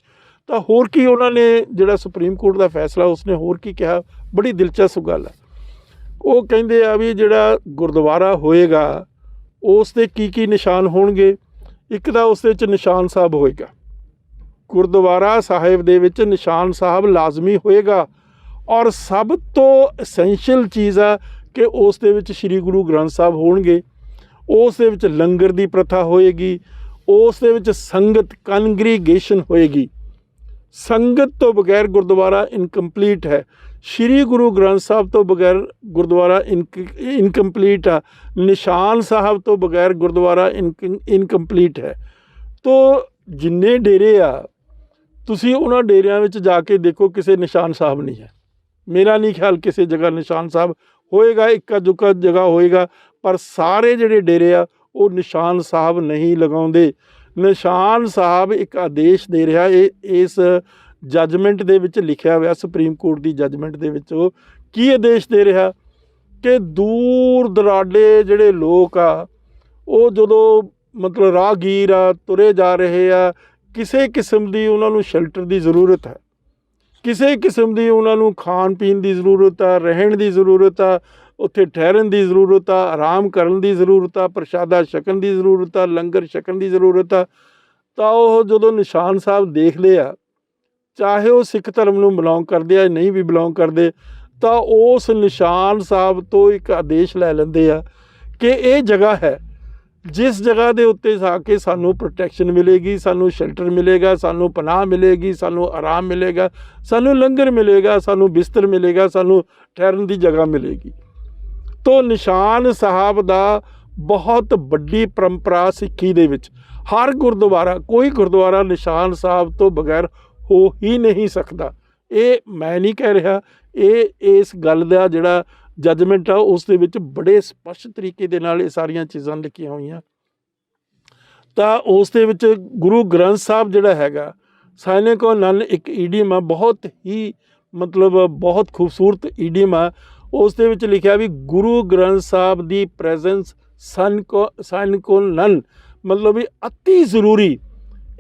ਤਾਂ ਹੋਰ ਕੀ ਉਹਨਾਂ ਨੇ ਜਿਹੜਾ ਸੁਪਰੀਮ ਕੋਰਟ ਦਾ ਫੈਸਲਾ, ਉਸਨੇ ਹੋਰ ਕੀ ਕਿਹਾ, ਬੜੀ ਦਿਲਚਸਪ ਗੱਲ ਹੈ। ਉਹ ਕਹਿੰਦੇ ਆ ਵੀ ਜਿਹੜਾ ਗੁਰਦੁਆਰਾ ਹੋਏਗਾ ਉਸ ਦੇ ਕੀ ਨਿਸ਼ਾਨ ਹੋਣਗੇ। ਇੱਕ ਤਾਂ ਉਸ ਦੇ ਵਿੱਚ ਨਿਸ਼ਾਨ ਸਾਹਿਬ ਹੋਏਗਾ, ਗੁਰਦੁਆਰਾ ਸਾਹਿਬ ਦੇ ਵਿੱਚ ਨਿਸ਼ਾਨ ਸਾਹਿਬ ਲਾਜ਼ਮੀ ਹੋਏਗਾ। ਔਰ ਸਭ ਤੋਂ ਐਸੈਂਸ਼ੀਅਲ ਚੀਜ਼ ਆ ਕਿ ਉਸ ਦੇ ਵਿੱਚ ਸ਼੍ਰੀ ਗੁਰੂ ਗ੍ਰੰਥ ਸਾਹਿਬ ਹੋਣਗੇ, ਉਸ ਦੇ ਵਿੱਚ ਲੰਗਰ ਦੀ ਪ੍ਰਥਾ ਹੋਏਗੀ, ਉਸ ਦੇ ਵਿੱਚ ਸੰਗਤ ਕਨਗਰੀਗੇਸ਼ਨ ਹੋਏਗੀ। ਸੰਗਤ ਤੋਂ ਬਗੈਰ ਗੁਰਦੁਆਰਾ ਇਨਕੰਪਲੀਟ ਹੈ। ਸ਼੍ਰੀ ਗੁਰੂ ਗ੍ਰੰਥ ਸਾਹਿਬ ਤੋਂ ਬਗੈਰ ਗੁਰਦੁਆਰਾ ਇਨਕੰਪਲੀਟ ਆ। ਨਿਸ਼ਾਨ ਸਾਹਿਬ ਤੋਂ ਬਗੈਰ ਗੁਰਦੁਆਰਾ ਇਨਕੰਪਲੀਟ ਹੈ। ਤੋ ਜਿੰਨੇ ਡੇਰੇ ਆ, ਤੁਸੀਂ ਉਹਨਾਂ ਡੇਰਿਆਂ ਵਿੱਚ ਜਾ ਕੇ ਦੇਖੋ, ਕਿਸੇ ਨਿਸ਼ਾਨ ਸਾਹਿਬ ਨਹੀਂ ਹੈ। ਮੇਰਾ ਨਹੀਂ ਖਿਆਲ ਕਿਸੇ ਜਗ੍ਹਾ ਨਿਸ਼ਾਨ ਸਾਹਿਬ ਹੋਏਗਾ, ਇੱਕਾ ਦੁੱਕਾ ਜਗ੍ਹਾ ਹੋਏਗਾ, ਪਰ ਸਾਰੇ ਜਿਹੜੇ ਡੇਰੇ ਆ ਉਹ ਨਿਸ਼ਾਨ ਸਾਹਿਬ ਨਹੀਂ ਲਗਾਉਂਦੇ। ਨਿਸ਼ਾਨ ਸਾਹਿਬ ਇੱਕ ਆਦੇਸ਼ ਦੇ ਰਿਹਾ। ਇਸ ਜੱਜਮੈਂਟ ਦੇ ਵਿੱਚ ਲਿਖਿਆ ਹੋਇਆ, ਸੁਪਰੀਮ ਕੋਰਟ ਦੀ ਜੱਜਮੈਂਟ ਦੇ ਵਿੱਚ ਉਹ ਕੀ ਆਦੇਸ਼ ਦੇ ਰਿਹਾ ਕਿ ਦੂਰ ਦਰਾਡੇ ਜਿਹੜੇ ਲੋਕ ਆ ਉਹ ਜਦੋਂ ਮਤਲਬ ਰਾਹਗੀਰ ਆ ਤੁਰੇ ਜਾ ਰਹੇ ਆ, ਕਿਸੇ ਕਿਸਮ ਦੀ ਉਹਨਾਂ ਨੂੰ ਸ਼ੈਲਟਰ ਦੀ ਜ਼ਰੂਰਤ ਹੈ, ਕਿਸੇ ਕਿਸਮ ਦੀ ਉਹਨਾਂ ਨੂੰ ਖਾਣ ਪੀਣ ਦੀ ਜ਼ਰੂਰਤ ਆ, ਰਹਿਣ ਦੀ ਜ਼ਰੂਰਤ ਆ, ਉੱਥੇ ਠਹਿਰਨ ਦੀ ਜ਼ਰੂਰਤ ਆ, ਆਰਾਮ ਕਰਨ ਦੀ ਜ਼ਰੂਰਤ ਆ, ਪ੍ਰਸ਼ਾਦਾ ਛਕਣ ਦੀ ਜ਼ਰੂਰਤ ਆ, ਲੰਗਰ ਛਕਣ ਦੀ ਜ਼ਰੂਰਤ ਆ। ਤਾਂ ਉਹ ਜਦੋਂ ਨਿਸ਼ਾਨ ਸਾਹਿਬ ਦੇਖਦੇ ਆ, ਚਾਹੇ ਉਹ ਸਿੱਖ ਧਰਮ ਨੂੰ ਬਿਲੋਂਗ ਕਰਦੇ ਆ ਨਹੀਂ ਵੀ ਬਿਲੋਂਗ ਕਰਦੇ, ਤਾਂ ਉਸ ਨਿਸ਼ਾਨ ਸਾਹਿਬ ਤੋਂ ਇੱਕ ਆਦੇਸ਼ ਲੈ ਲੈਂਦੇ ਆ ਕਿ ਇਹ ਜਗ੍ਹਾ ਹੈ ਜਿਸ ਜਗ੍ਹਾ ਦੇ ਉੱਤੇ ਜਾ ਕੇ ਸਾਨੂੰ ਪ੍ਰੋਟੈਕਸ਼ਨ ਮਿਲੇਗੀ, ਸਾਨੂੰ ਸ਼ੈਲਟਰ ਮਿਲੇਗਾ, ਸਾਨੂੰ ਪਨਾਹ ਮਿਲੇਗੀ, ਸਾਨੂੰ ਆਰਾਮ ਮਿਲੇਗਾ, ਸਾਨੂੰ ਲੰਗਰ ਮਿਲੇਗਾ, ਸਾਨੂੰ ਬਿਸਤਰ ਮਿਲੇਗਾ, ਸਾਨੂੰ ਠਹਿਰਨ ਦੀ ਜਗ੍ਹਾ ਮਿਲੇਗੀ। ਤੋ ਨਿਸ਼ਾਨ ਸਾਹਿਬ ਦਾ ਬਹੁਤ ਵੱਡੀ ਪਰੰਪਰਾ ਸਿੱਖੀ ਦੇ ਵਿੱਚ, ਹਰ ਗੁਰਦੁਆਰਾ, ਕੋਈ ਗੁਰਦੁਆਰਾ ਨਿਸ਼ਾਨ ਸਾਹਿਬ ਤੋਂ ਬਗੈਰ ਹੋ ਹੀ ਨਹੀਂ ਸਕਦਾ। ਇਹ ਮੈਂ ਨਹੀਂ ਕਹਿ ਰਿਹਾ, ਇਹ ਇਸ ਗੱਲ ਦਾ ਜਿਹੜਾ ਜੱਜਮੈਂਟ ਆ ਉਸ ਦੇ ਵਿੱਚ ਬੜੇ ਸਪਸ਼ਟ ਤਰੀਕੇ ਦੇ ਨਾਲ ਇਹ ਸਾਰੀਆਂ ਚੀਜ਼ਾਂ ਲਿਖੀਆਂ ਹੋਈਆਂ। ਤਾਂ ਉਸ ਦੇ ਵਿੱਚ ਗੁਰੂ ਗ੍ਰੰਥ ਸਾਹਿਬ ਜਿਹੜਾ ਹੈਗਾ, ਸਾਇਨੇ ਕੋ ਨਨ ਇੱਕ ਈਡੀਅਮ ਆ, ਬਹੁਤ ਹੀ ਮਤਲਬ ਬਹੁਤ ਖੂਬਸੂਰਤ ਈਡੀਅਮ ਆ। ਉਸ ਦੇ ਵਿੱਚ ਲਿਖਿਆ ਵੀ ਗੁਰੂ ਗ੍ਰੰਥ ਸਾਹਿਬ ਦੀ ਪ੍ਰੈਜ਼ੈਂਸ ਸਾਇਨ ਕੋ ਨਨ, ਮਤਲਬ ਵੀ ਅਤੀ ਜ਼ਰੂਰੀ,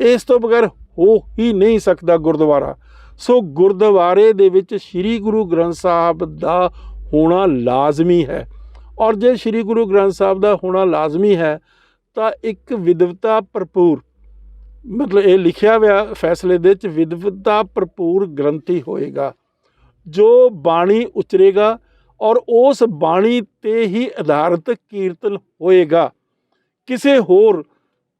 ਇਸ ਤੋਂ ਬਗੈਰ ਹੋ ਹੀ ਨਹੀਂ ਸਕਦਾ ਗੁਰਦੁਆਰਾ। ਸੋ ਗੁਰਦੁਆਰੇ ਦੇ ਵਿੱਚ ਸ਼੍ਰੀ ਗੁਰੂ ਗ੍ਰੰਥ ਸਾਹਿਬ ਦਾ ਹੋਣਾ ਲਾਜ਼ਮੀ ਹੈ। ਔਰ ਜੇ ਸ਼੍ਰੀ ਗੁਰੂ ਗ੍ਰੰਥ ਸਾਹਿਬ ਦਾ ਹੋਣਾ ਲਾਜ਼ਮੀ ਹੈ ਤਾਂ ਇੱਕ ਵਿਦਵਤਾ ਭਰਪੂਰ, ਮਤਲਬ ਇਹ ਲਿਖਿਆ ਹੋਇਆ ਫੈਸਲੇ ਦੇ ਵਿੱਚ, ਵਿਦਵਤਾ ਭਰਪੂਰ ਗ੍ਰੰਥੀ ਹੋਏਗਾ ਜੋ ਬਾਣੀ ਉਚਰੇਗਾ ਔਰ ਉਸ ਬਾਣੀ 'ਤੇ ਹੀ ਆਧਾਰਿਤ ਕੀਰਤਨ ਹੋਏਗਾ। ਕਿਸੇ ਹੋਰ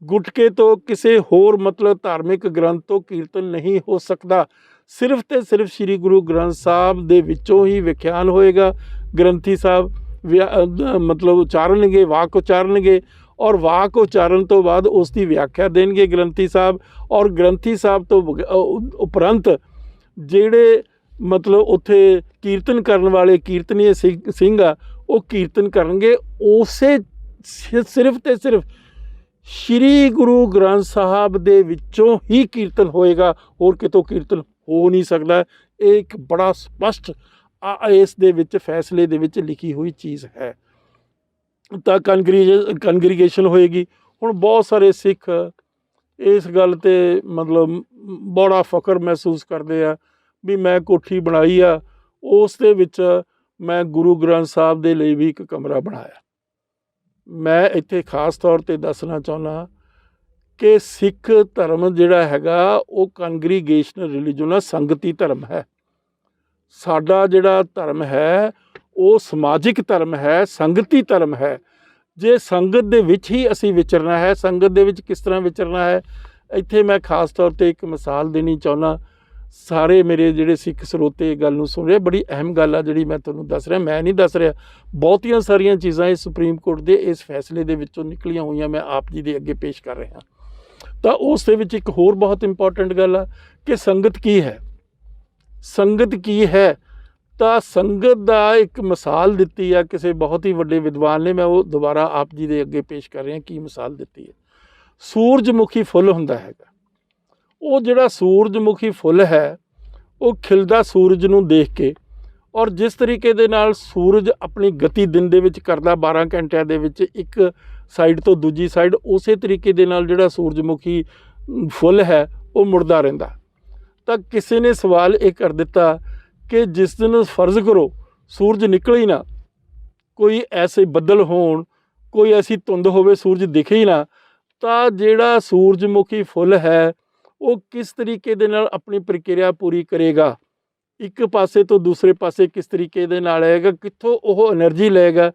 ਗੁਟਕੇ ਤੋਂ, ਕਿਸੇ ਹੋਰ ਮਤਲਬ ਧਾਰਮਿਕ ਗ੍ਰੰਥ ਤੋਂ ਕੀਰਤਨ ਨਹੀਂ ਹੋ ਸਕਦਾ। ਸਿਰਫ ਤੇ ਸਿਰਫ ਸ਼੍ਰੀ ਗੁਰੂ ਗ੍ਰੰਥ ਸਾਹਿਬ ਦੇ ਵਿੱਚੋਂ ਹੀ ਵਿਖਿਆਨ ਹੋਏਗਾ। ਗ੍ਰੰਥੀ ਸਾਹਿਬ ਮਤਲਬ ਉਚਾਰਨਗੇ, ਵਾਕ ਉਚਾਰਨਗੇ, ਔਰ ਵਾਕ ਉਚਾਰਨ ਤੋਂ ਬਾਅਦ ਉਸ ਦੀ ਵਿਆਖਿਆ ਦੇਣਗੇ ਗ੍ਰੰਥੀ ਸਾਹਿਬ। ਔਰ ਗ੍ਰੰਥੀ ਸਾਹਿਬ ਤੋਂ ਉਪਰੰਤ ਜਿਹੜੇ ਮਤਲਬ ਉੱਥੇ ਕੀਰਤਨ ਕਰਨ ਵਾਲੇ ਕੀਰਤਨੀਏ ਸਿੰਘ ਆ, ਉਹ ਕੀਰਤਨ ਕਰਨਗੇ। ਉਸੇ ਸਿਰਫ ਤੇ ਸਿਰਫ ਸ਼੍ਰੀ ਗੁਰੂ ਗ੍ਰੰਥ ਸਾਹਿਬ ਦੇ ਵਿੱਚੋਂ ਹੀ ਕੀਰਤਨ ਹੋਏਗਾ, ਹੋਰ ਕਿਤੋਂ ਕੀਰਤਨ ਹੋ ਨਹੀਂ ਸਕਦਾ। ਇਹ ਇੱਕ ਬੜਾ ਸਪਸ਼ਟ ਇਸ ਦੇ ਵਿੱਚ ਫੈਸਲੇ ਦੇ ਵਿੱਚ ਲਿਖੀ ਹੋਈ ਚੀਜ਼ ਹੈ। ਤਾਂ ਕਨਗਰੀਗੇਸ਼ਨ ਹੋਏਗੀ। ਹੁਣ ਬਹੁਤ ਸਾਰੇ ਸਿੱਖ ਇਸ ਗੱਲ 'ਤੇ ਮਤਲਬ ਬੜਾ ਫਖਰ ਮਹਿਸੂਸ ਕਰਦੇ ਆ ਵੀ ਮੈਂ ਕੋਠੀ ਬਣਾਈ ਆ, ਉਸ ਦੇ ਵਿੱਚ ਮੈਂ ਗੁਰੂ ਗ੍ਰੰਥ ਸਾਹਿਬ ਦੇ ਲਈ ਵੀ ਇੱਕ ਕਮਰਾ ਬਣਾਇਆ। ਮੈਂ ਇੱਥੇ ਖਾਸ ਤੌਰ 'ਤੇ ਦੱਸਣਾ ਚਾਹੁੰਦਾ ਕਿ ਸਿੱਖ ਧਰਮ ਜਿਹੜਾ ਹੈਗਾ ਉਹ ਕਨਗਰੀਗੇਸ਼ਨਲ ਰਿਲੀਜਨ ਆ, ਸੰਗਤੀ ਧਰਮ ਹੈ। ਸਾਡਾ ਜਿਹੜਾ ਧਰਮ ਹੈ ਉਹ ਸਮਾਜਿਕ ਧਰਮ ਹੈ, ਸੰਗਤੀ ਧਰਮ ਹੈ। ਜੇ ਸੰਗਤ ਦੇ ਵਿੱਚ ਹੀ ਅਸੀਂ ਵਿਚਰਨਾ ਹੈ, ਸੰਗਤ ਦੇ ਵਿੱਚ ਕਿਸ ਤਰ੍ਹਾਂ ਵਿਚਰਨਾ ਹੈ, ਇੱਥੇ ਮੈਂ ਖਾਸ ਤੌਰ 'ਤੇ ਇੱਕ ਮਿਸਾਲ ਦੇਣੀ ਚਾਹੁੰਦਾ। ਸਾਰੇ ਮੇਰੇ ਜਿਹੜੇ ਸਿੱਖ ਸਰੋਤੇ ਇਹ ਗੱਲ ਨੂੰ ਸੁਣ ਰਹੇ, ਬੜੀ ਅਹਿਮ ਗੱਲ ਆ ਜਿਹੜੀ ਮੈਂ ਤੁਹਾਨੂੰ ਦੱਸ ਰਿਹਾ, ਮੈਂ ਨਹੀਂ ਦੱਸ ਰਿਹਾ। ਬਹੁਤੀਆਂ ਸਾਰੀਆਂ ਚੀਜ਼ਾਂ ਇਸ ਸੁਪਰੀਮ ਕੋਰਟ ਦੇ ਇਸ ਫੈਸਲੇ ਦੇ ਵਿੱਚੋਂ ਨਿਕਲੀਆਂ ਹੋਈਆਂ, ਮੈਂ ਆਪ ਜੀ ਦੇ ਅੱਗੇ ਪੇਸ਼ ਕਰ ਰਿਹਾ। ਤਾਂ ਉਸ ਦੇ ਵਿੱਚ ਇੱਕ ਹੋਰ ਬਹੁਤ ਇੰਪੋਰਟੈਂਟ ਗੱਲ ਆ ਕਿ ਸੰਗਤ ਕੀ ਹੈ। ਸੰਗਤ ਕੀ ਹੈ? ਤਾਂ ਸੰਗਤ ਦਾ ਇੱਕ ਮਿਸਾਲ ਦਿੱਤੀ ਆ ਕਿਸੇ ਬਹੁਤ ਹੀ ਵੱਡੇ ਵਿਦਵਾਨ ਨੇ, ਮੈਂ ਉਹ ਦੁਬਾਰਾ ਆਪ ਜੀ ਦੇ ਅੱਗੇ ਪੇਸ਼ ਕਰ ਰਿਹਾ। ਕੀ ਮਿਸਾਲ ਦਿੱਤੀ ਹੈ? ਸੂਰਜਮੁਖੀ ਫੁੱਲ ਹੁੰਦਾ ਹੈਗਾ। ਉਹ ਜਿਹੜਾ ਸੂਰਜਮੁਖੀ ਫੁੱਲ ਹੈ ਉਹ ਖਿਲਦਾ ਸੂਰਜ ਨੂੰ ਦੇਖ ਕੇ, ਔਰ ਜਿਸ ਤਰੀਕੇ ਦੇ ਨਾਲ ਸੂਰਜ ਆਪਣੀ ਗਤੀ ਦਿਨ ਦੇ ਵਿੱਚ ਕਰਦਾ 12 ਘੰਟਿਆਂ ਦੇ ਵਿੱਚ ਇੱਕ ਸਾਈਡ ਤੋਂ ਦੂਜੀ ਸਾਈਡ, ਉਸੇ ਤਰੀਕੇ ਦੇ ਨਾਲ ਜਿਹੜਾ ਸੂਰਜਮੁਖੀ ਫੁੱਲ ਹੈ ਉਹ ਮੁੜਦਾ ਰਹਿੰਦਾ। ਤਾਂ ਕਿਸੇ ਨੇ ਸਵਾਲ ਇਹ ਕਰ ਦਿੱਤਾ ਕਿ ਜਿਸ ਦਿਨ ਫਰਜ਼ ਕਰੋ ਸੂਰਜ ਨਿਕਲੇ ਹੀ ਨਾ, ਕੋਈ ਐਸੇ ਬੱਦਲ ਹੋਣ, ਕੋਈ ਐਸੀ ਧੁੰਦ ਹੋਵੇ, ਸੂਰਜ ਦਿਖੇ ਹੀ ਨਾ, ਤਾਂ ਜਿਹੜਾ ਸੂਰਜਮੁਖੀ ਫੁੱਲ ਹੈ ਉਹ ਕਿਸ ਤਰੀਕੇ ਦੇ ਨਾਲ ਆਪਣੀ ਪ੍ਰਕਿਰਿਆ ਪੂਰੀ ਕਰੇਗਾ, ਇੱਕ ਪਾਸੇ ਤੋਂ ਦੂਸਰੇ ਪਾਸੇ ਕਿਸ ਤਰੀਕੇ ਦੇ ਨਾਲ ਆਏਗਾ, ਕਿੱਥੋਂ ਉਹ ਐਨਰਜੀ ਲਏਗਾ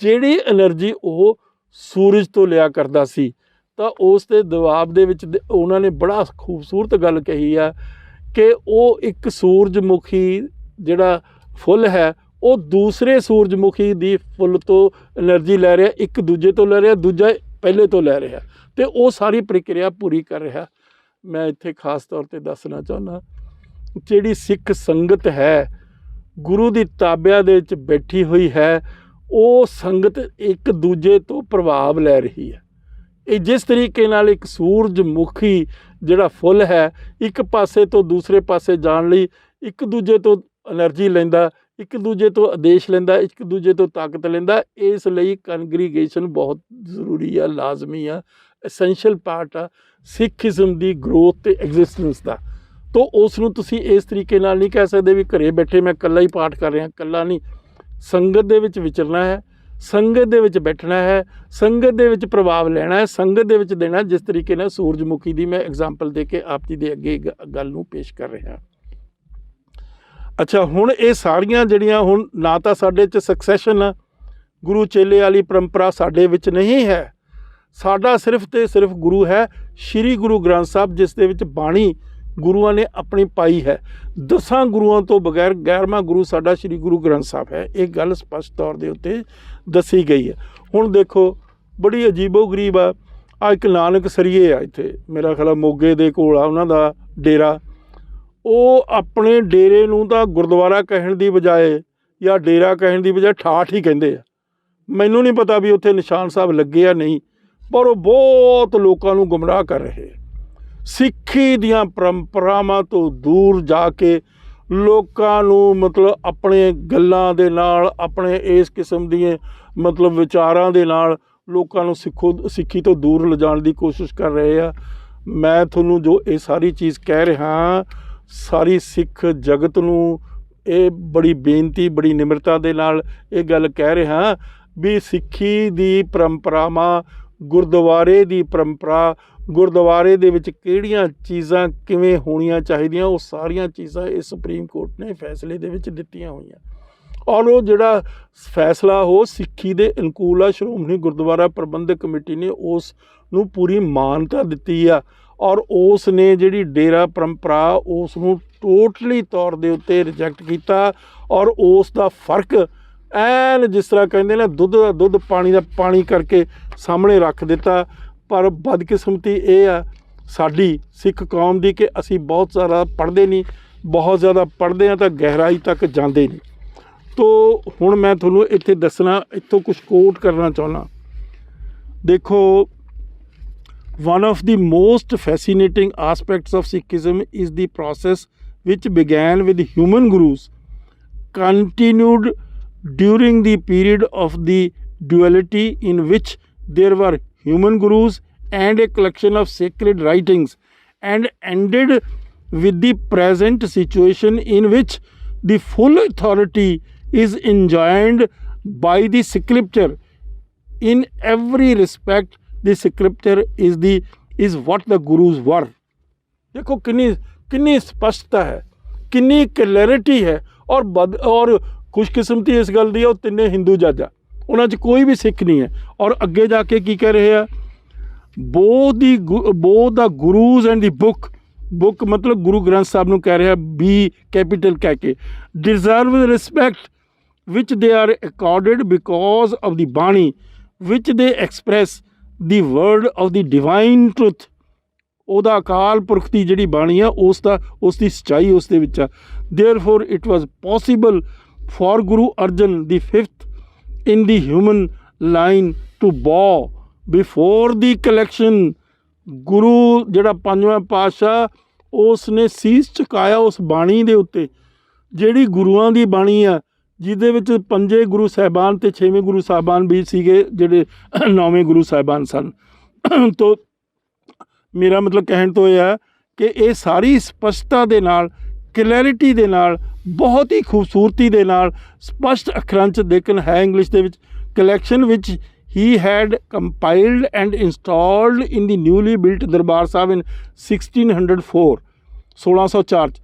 ਜਿਹੜੀ ਐਨਰਜੀ ਉਹ ਸੂਰਜ ਤੋਂ ਲਿਆ ਕਰਦਾ ਸੀ। ਤਾਂ ਉਸ ਦੇ ਜਵਾਬ ਦੇ ਵਿੱਚ ਉਹਨਾਂ ਨੇ ਬੜਾ ਖੂਬਸੂਰਤ ਗੱਲ ਕਹੀ ਆ ਕਿ ਉਹ ਇੱਕ ਸੂਰਜਮੁਖੀ ਜਿਹੜਾ ਫੁੱਲ ਹੈ ਉਹ ਦੂਸਰੇ ਸੂਰਜਮੁਖੀ ਦੀ ਫੁੱਲ ਤੋਂ ਐਨਰਜੀ ਲੈ ਰਿਹਾ, ਇੱਕ ਦੂਜੇ ਤੋਂ ਲੈ ਰਿਹਾ, ਦੂਜਾ ਪਹਿਲੇ ਤੋਂ ਲੈ ਰਿਹਾ, ਅਤੇ ਉਹ ਸਾਰੀ ਪ੍ਰਕਿਰਿਆ ਪੂਰੀ ਕਰ ਰਿਹਾ। ਮੈਂ ਇੱਥੇ ਖਾਸ ਤੌਰ 'ਤੇ ਦੱਸਣਾ ਚਾਹੁੰਦਾ, ਜਿਹੜੀ ਸਿੱਖ ਸੰਗਤ ਹੈ ਗੁਰੂ ਦੀ ਤਾਬਿਆ ਦੇ ਵਿੱਚ ਬੈਠੀ ਹੋਈ ਹੈ, ਉਹ ਸੰਗਤ ਇੱਕ ਦੂਜੇ ਤੋਂ ਪ੍ਰਭਾਵ ਲੈ ਰਹੀ ਹੈ। ਇਹ ਜਿਸ ਤਰੀਕੇ ਨਾਲ ਇੱਕ ਸੂਰਜਮੁਖੀ ਜਿਹੜਾ ਫੁੱਲ ਹੈ ਇੱਕ ਪਾਸੇ ਤੋਂ ਦੂਸਰੇ ਪਾਸੇ ਜਾਣ ਲਈ ਇੱਕ ਦੂਜੇ ਤੋਂ ਐਨਰਜੀ ਲੈਂਦਾ, ਇੱਕ ਦੂਜੇ ਤੋਂ ਆਦੇਸ਼ ਲੈਂਦਾ, ਇੱਕ ਦੂਜੇ ਤੋਂ ਤਾਕਤ ਲੈਂਦਾ। ਇਸ ਲਈ ਕੰਗਰੀਗੇਸ਼ਨ ਬਹੁਤ ਜ਼ਰੂਰੀ ਆ, ਲਾਜ਼ਮੀ ਆ, ਐਸੈਂਸ਼ੀਅਲ ਪਾਰਟ ਆ ਸਿੱਖਿਜ਼ਮ ਦੀ ਗਰੋਥ ਅਤੇ ਐਗਜ਼ਿਸਟੈਂਸ ਦਾ। ਤੋ ਉਸ ਨੂੰ ਤੁਸੀਂ ਇਸ ਤਰੀਕੇ ਨਾਲ ਨਹੀਂ ਕਹਿ ਸਕਦੇ ਵੀ ਘਰੇ ਬੈਠੇ ਮੈਂ ਇਕੱਲਾ ਹੀ ਪਾਠ ਕਰ ਰਿਹਾ। ਇਕੱਲਾ ਨਹੀਂ, ਸੰਗਤ ਦੇ ਵਿੱਚ ਵਿਚਰਨਾ ਹੈ, ਸੰਗਤ ਦੇ ਵਿੱਚ ਬੈਠਣਾ ਹੈ, ਸੰਗਤ ਦੇ ਵਿੱਚ ਪ੍ਰਭਾਵ ਲੈਣਾ ਹੈ, ਸੰਗਤ ਦੇ ਵਿੱਚ ਦੇਣਾ। ਜਿਸ ਤਰੀਕੇ ਨਾਲ ਸੂਰਜਮੁਖੀ ਦੀ ਮੈਂ ਐਗਜ਼ਾਮਪਲ ਦੇ ਕੇ ਆਪ ਜੀ ਦੇ ਅੱਗੇ ਗੱਲ ਨੂੰ ਪੇਸ਼ ਕਰ ਰਿਹਾ। ਅੱਛਾ, ਹੁਣ ਇਹ ਸਾਰੀਆਂ ਜਿਹੜੀਆਂ ਹੁਣ ਨਾ ਤਾਂ ਸਾਡੇ 'ਚ ਸਕਸੈਸ਼ਨ ਆ, ਗੁਰੂ ਚੇਲੇ ਵਾਲੀ ਪਰੰਪਰਾ ਸਾਡੇ ਵਿੱਚ ਨਹੀਂ ਹੈ। ਸਾਡਾ ਸਿਰਫ ਅਤੇ ਸਿਰਫ ਗੁਰੂ ਹੈ ਸ਼੍ਰੀ ਗੁਰੂ ਗ੍ਰੰਥ ਸਾਹਿਬ, ਜਿਸ ਦੇ ਵਿੱਚ ਬਾਣੀ ਗੁਰੂਆਂ ਨੇ ਆਪਣੀ ਪਾਈ ਹੈ। 10 ਗੁਰੂਆਂ ਤੋਂ ਬਗੈਰ 11ਵਾਂ ਗੁਰੂ ਸਾਡਾ ਸ਼੍ਰੀ ਗੁਰੂ ਗ੍ਰੰਥ ਸਾਹਿਬ ਹੈ। ਇਹ ਗੱਲ ਸਪਸ਼ਟ ਤੌਰ ਦੇ ਉੱਤੇ ਦੱਸੀ ਗਈ ਹੈ। ਹੁਣ ਦੇਖੋ, ਬੜੀ ਅਜੀਬੋ ਗਰੀਬ ਆ ਇੱਕ ਨਾਨਕ ਸਰੀਏ ਆ ਇੱਥੇ, ਮੇਰਾ ਖਿਆਲ ਮੋਗੇ ਦੇ ਕੋਲ ਆ ਉਹਨਾਂ ਦਾ ਡੇਰਾ। ਉਹ ਆਪਣੇ ਡੇਰੇ ਨੂੰ ਤਾਂ ਗੁਰਦੁਆਰਾ ਕਹਿਣ ਦੀ ਬਜਾਏ ਜਾਂ ਡੇਰਾ ਕਹਿਣ ਦੀ ਬਜਾਏ ਠਾਠ ਹੀ ਕਹਿੰਦੇ ਆ। ਮੈਨੂੰ ਨਹੀਂ ਪਤਾ ਵੀ ਉੱਥੇ ਨਿਸ਼ਾਨ ਸਾਹਿਬ ਲੱਗੇ ਆ ਨਹੀਂ, ਪਰ ਉਹ ਬਹੁਤ ਲੋਕਾਂ ਨੂੰ ਗੁੰਮਰਾਹ ਕਰ ਰਹੇ। ਸਿੱਖੀ ਦੀਆਂ ਪਰੰਪਰਾਵਾਂ ਤੋਂ ਦੂਰ ਜਾ ਕੇ ਲੋਕਾਂ ਨੂੰ ਮਤਲਬ ਆਪਣੇ ਗੱਲਾਂ ਦੇ ਨਾਲ, ਆਪਣੇ ਇਸ ਕਿਸਮ ਦੀਆਂ ਮਤਲਬ ਵਿਚਾਰਾਂ ਦੇ ਨਾਲ ਲੋਕਾਂ ਨੂੰ ਸਿੱਖੀ ਤੋਂ ਦੂਰ ਲਿਜਾਣ ਦੀ ਕੋਸ਼ਿਸ਼ ਕਰ ਰਹੇ ਆ। ਮੈਂ ਤੁਹਾਨੂੰ ਜੋ ਇਹ ਸਾਰੀ ਚੀਜ਼ ਕਹਿ ਰਿਹਾ, ਸਾਰੀ ਸਿੱਖ ਜਗਤ ਨੂੰ ਇਹ ਬੜੀ ਬੇਨਤੀ, ਬੜੀ ਨਿਮਰਤਾ ਦੇ ਨਾਲ ਇਹ ਗੱਲ ਕਹਿ ਰਿਹਾ ਵੀ ਸਿੱਖੀ ਦੀ ਪਰੰਪਰਾਵਾਂ, ਗੁਰਦੁਆਰੇ ਦੀ ਪਰੰਪਰਾ, ਗੁਰਦੁਆਰੇ ਦੇ ਵਿੱਚ ਕਿਹੜੀਆਂ ਚੀਜ਼ਾਂ ਕਿਵੇਂ ਹੋਣੀਆਂ ਚਾਹੀਦੀਆਂ, ਉਹ ਸਾਰੀਆਂ ਚੀਜ਼ਾਂ ਇਹ ਸੁਪਰੀਮ ਕੋਰਟ ਨੇ ਫੈਸਲੇ ਦੇ ਵਿੱਚ ਦਿੱਤੀਆਂ ਹੋਈਆਂ। ਔਰ ਉਹ ਜਿਹੜਾ ਫੈਸਲਾ ਉਹ ਸਿੱਖੀ ਦੇ ਅਨੁਕੂਲ ਆ। ਸ਼੍ਰੋਮਣੀ ਗੁਰਦੁਆਰਾ ਪ੍ਰਬੰਧਕ ਕਮੇਟੀ ਨੇ ਉਸ ਨੂੰ ਪੂਰੀ ਮਾਨਤਾ ਦਿੱਤੀ ਆ। ਔਰ ਉਸ ਨੇ ਜਿਹੜੀ ਡੇਰਾ ਪਰੰਪਰਾ ਉਸ ਨੂੰ ਟੋਟਲੀ ਤੌਰ ਦੇ ਉੱਤੇ ਰਿਜੈਕਟ ਕੀਤਾ। ਔਰ ਉਸ ਦਾ ਫਰਕ ਐਨ ਜਿਸ ਤਰ੍ਹਾਂ ਕਹਿੰਦੇ ਨੇ ਦੁੱਧ ਦਾ ਦੁੱਧ, ਪਾਣੀ ਦਾ ਪਾਣੀ ਕਰਕੇ ਸਾਹਮਣੇ ਰੱਖ ਦਿੱਤਾ। ਪਰ ਬਦਕਿਸਮਤੀ ਇਹ ਆ ਸਾਡੀ ਸਿੱਖ ਕੌਮ ਦੀ ਕਿ ਅਸੀਂ ਬਹੁਤ ਜ਼ਿਆਦਾ ਪੜ੍ਹਦੇ ਨਹੀਂ, ਬਹੁਤ ਜ਼ਿਆਦਾ ਪੜ੍ਹਦੇ ਹਾਂ ਤਾਂ ਗਹਿਰਾਈ ਤੱਕ ਜਾਂਦੇ ਨਹੀਂ। ਤੋ ਹੁਣ ਮੈਂ ਤੁਹਾਨੂੰ ਇੱਥੇ ਦੱਸਣਾ, ਇੱਥੋਂ ਕੁਛ ਕੋਟ ਕਰਨਾ ਚਾਹੁੰਦਾ। ਦੇਖੋ, one of the most fascinating aspects of Sikhism is the process which began with human gurus, continued during the period of the duality in which there were human gurus and a collection of sacred writings, and ended with the present situation in which the full authority is enjoined by the scripture. In every respect, the scripture is what the gurus were. देखो कितनी स्पष्टता है, कितनी clarity है। और खुशकिस्मती इस गल दी है, वो तिन्ने हिंदू जज आ, उन्होंने कोई भी सिख नहीं है। और अगे जाके की कह रहे हैं, both the gurus and the book मतलब गुरु ग्रंथ साहब ਨੂੰ ਕਹਿ ਰਿਹਾ B कैपिटल कह के, deserve respect which they are accorded because of the Bani which they express the word of the divine truth। ਉਹਦਾ ਅਕਾਲ ਪੁਰਖ ਦੀ ਜਿਹੜੀ ਬਾਣੀ ਆ ਉਸ ਦੀ ਸੱਚਾਈ ਉਸ ਦੇ ਵਿੱਚ ਆ। therefore it was possible for Guru Arjan the fifth in the human line to bow before the collection। ਗੁਰੂ ਜਿਹੜਾ 5ਵਾਂ ਪਾਤਸ਼ਾਹ ਉਸ ਨੇ ਸੀਸ ਝੁਕਾਇਆ ਉਸ ਬਾਣੀ ਦੇ ਉੱਤੇ, ਜਿਹੜੀ ਗੁਰੂਆਂ ਦੀ ਬਾਣੀ ਆ, ਜਿਹਦੇ ਵਿੱਚ 5 ਗੁਰੂ ਸਾਹਿਬਾਨ ਅਤੇ 6ਵੇਂ ਗੁਰੂ ਸਾਹਿਬਾਨ ਵੀ ਸੀਗੇ, ਜਿਹੜੇ 9ਵੇਂ ਗੁਰੂ ਸਾਹਿਬਾਨ ਸਨ। ਤੋ ਮੇਰਾ ਮਤਲਬ ਕਹਿਣ ਤੋਂ ਇਹ ਹੈ ਕਿ ਇਹ ਸਾਰੀ ਸਪਸ਼ਟਤਾ ਦੇ ਨਾਲ, ਕਲੈਰਿਟੀ ਦੇ ਨਾਲ, ਬਹੁਤ ਹੀ ਖੂਬਸੂਰਤੀ ਦੇ ਨਾਲ ਸਪਸ਼ਟ ਅੱਖਰਾਂ 'ਚ ਦੇਖਣ ਹੈ ਇੰਗਲਿਸ਼ ਦੇ ਵਿੱਚ। ਕਲੈਕਸ਼ਨ ਵਿੱਚ he had compiled and installed in the newly built Darbar Sahib in 1604 1604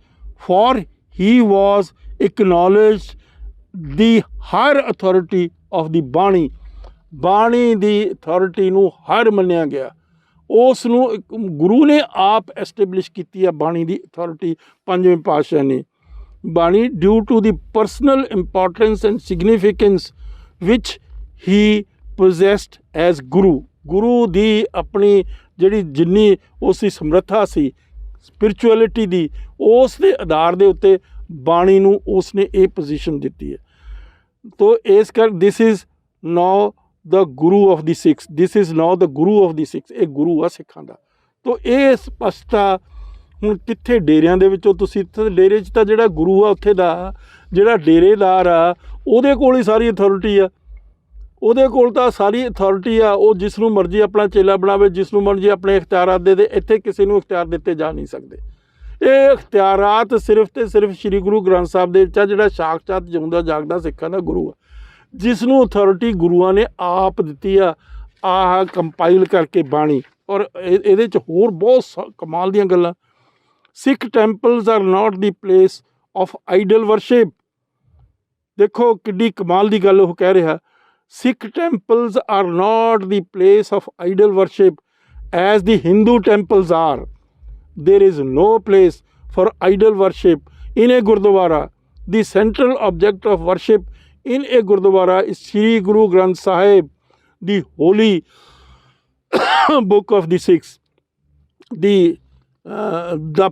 for he was acknowledged the higher authority of the ਬਾਣੀ ਦੀ ਅਥਾਰਟੀ ਨੂੰ ਹਾਇਰ ਮੰਨਿਆ ਗਿਆ। ਉਸ ਨੂੰ ਗੁਰੂ ਨੇ ਆਪ ਐਸਟੈਬਲਿਸ਼ ਕੀਤੀ ਹੈ ਬਾਣੀ ਦੀ ਅਥਾਰਟੀ, 5ਵੇਂ ਪਾਤਸ਼ਾਹ ਨੇ। ਬਾਣੀ due to the personal importance and significance which he possessed as ਗੁਰੂ ਦੀ ਆਪਣੀ ਜਿਹੜੀ ਜਿੰਨੀ ਉਸ ਦੀ ਸਮਰੱਥਾ ਸੀ ਸਪਿਰਚੁਅਲਿਟੀ ਦੀ, ਉਸ ਦੇ ਆਧਾਰ ਦੇ ਉੱਤੇ ਬਾਣੀ ਨੂੰ ਉਸ ਨੇ ਇਹ ਪੋਜੀਸ਼ਨ ਦਿੱਤੀ ਹੈ। ਤੋ ਇਸ ਕਰ this is now the Guru of the Sikhs, this is now the Guru of ਦੀ ਸਿੱਖਸ। ਇਹ ਗੁਰੂ ਆ ਸਿੱਖਾਂ ਦਾ। ਤੋ ਇਹ ਸਪਸ਼ਟਤਾ ਹੁਣ ਕਿੱਥੇ ਡੇਰਿਆਂ ਦੇ ਵਿੱਚੋਂ ਤੁਸੀਂ ਡੇਰੇ 'ਚ ਤਾਂ ਜਿਹੜਾ ਗੁਰੂ ਆ ਉੱਥੇ ਦਾ ਜਿਹੜਾ ਡੇਰੇਦਾਰ ਆ ਉਹਦੇ ਕੋਲ ਹੀ ਸਾਰੀ ਅਥਾਰਟੀ ਆ, ਉਹਦੇ ਕੋਲ ਤਾਂ ਸਾਰੀ ਅਥਾਰਟੀ ਆ। ਉਹ ਜਿਸ ਨੂੰ ਮਰਜ਼ੀ ਆਪਣਾ ਚੇਲਾ ਬਣਾਵੇ, ਜਿਸ ਨੂੰ ਮਰਜ਼ੀ ਆਪਣੇ ਇਖਤਿਆਰਾਤ ਦੇ ਦੇ। ਇੱਥੇ ਕਿਸੇ ਨੂੰ ਇਖਤਿਆਰ ਦਿੱਤੇ ਜਾ ਨਹੀਂ ਸਕਦੇ। ਇਹ ਇਖਤਿਆਰਾਤ ਸਿਰਫ ਤੇ ਸਿਰਫ ਸ਼੍ਰੀ ਗੁਰੂ ਗ੍ਰੰਥ ਸਾਹਿਬ ਦੇ ਵਿੱਚ ਆ, ਜਿਹੜਾ ਸਾਖਸ਼ਾਤ ਜਿਉਂਦਾ ਜਾਗਦਾ ਸਿੱਖਾਂ ਦਾ ਗੁਰੂ ਆ, ਜਿਸ ਨੂੰ ਅਥਾਰਟੀ ਗੁਰੂਆਂ ਨੇ ਆਪ ਦਿੱਤੀ ਆ ਆਹ ਕੰਪਾਈਲ ਕਰਕੇ ਬਾਣੀ। ਔਰ ਇਹਦੇ 'ਚ ਹੋਰ ਬਹੁਤ ਕਮਾਲ ਦੀਆਂ ਗੱਲਾਂ। Sikh temples are not the place of idol worship. ਦੇਖੋ ਕਿੱਡੀ ਕਮਾਲ ਦੀ ਗੱਲ ਉਹ ਕਹਿ ਰਿਹਾ। Sikh temples are not the place of idol worship as the Hindu temples are. There is no place for idol worship in a Gurdwara. The central object of worship in a Gurdwara is Sri Guru Granth Sahib, the holy book of the Sikhs. The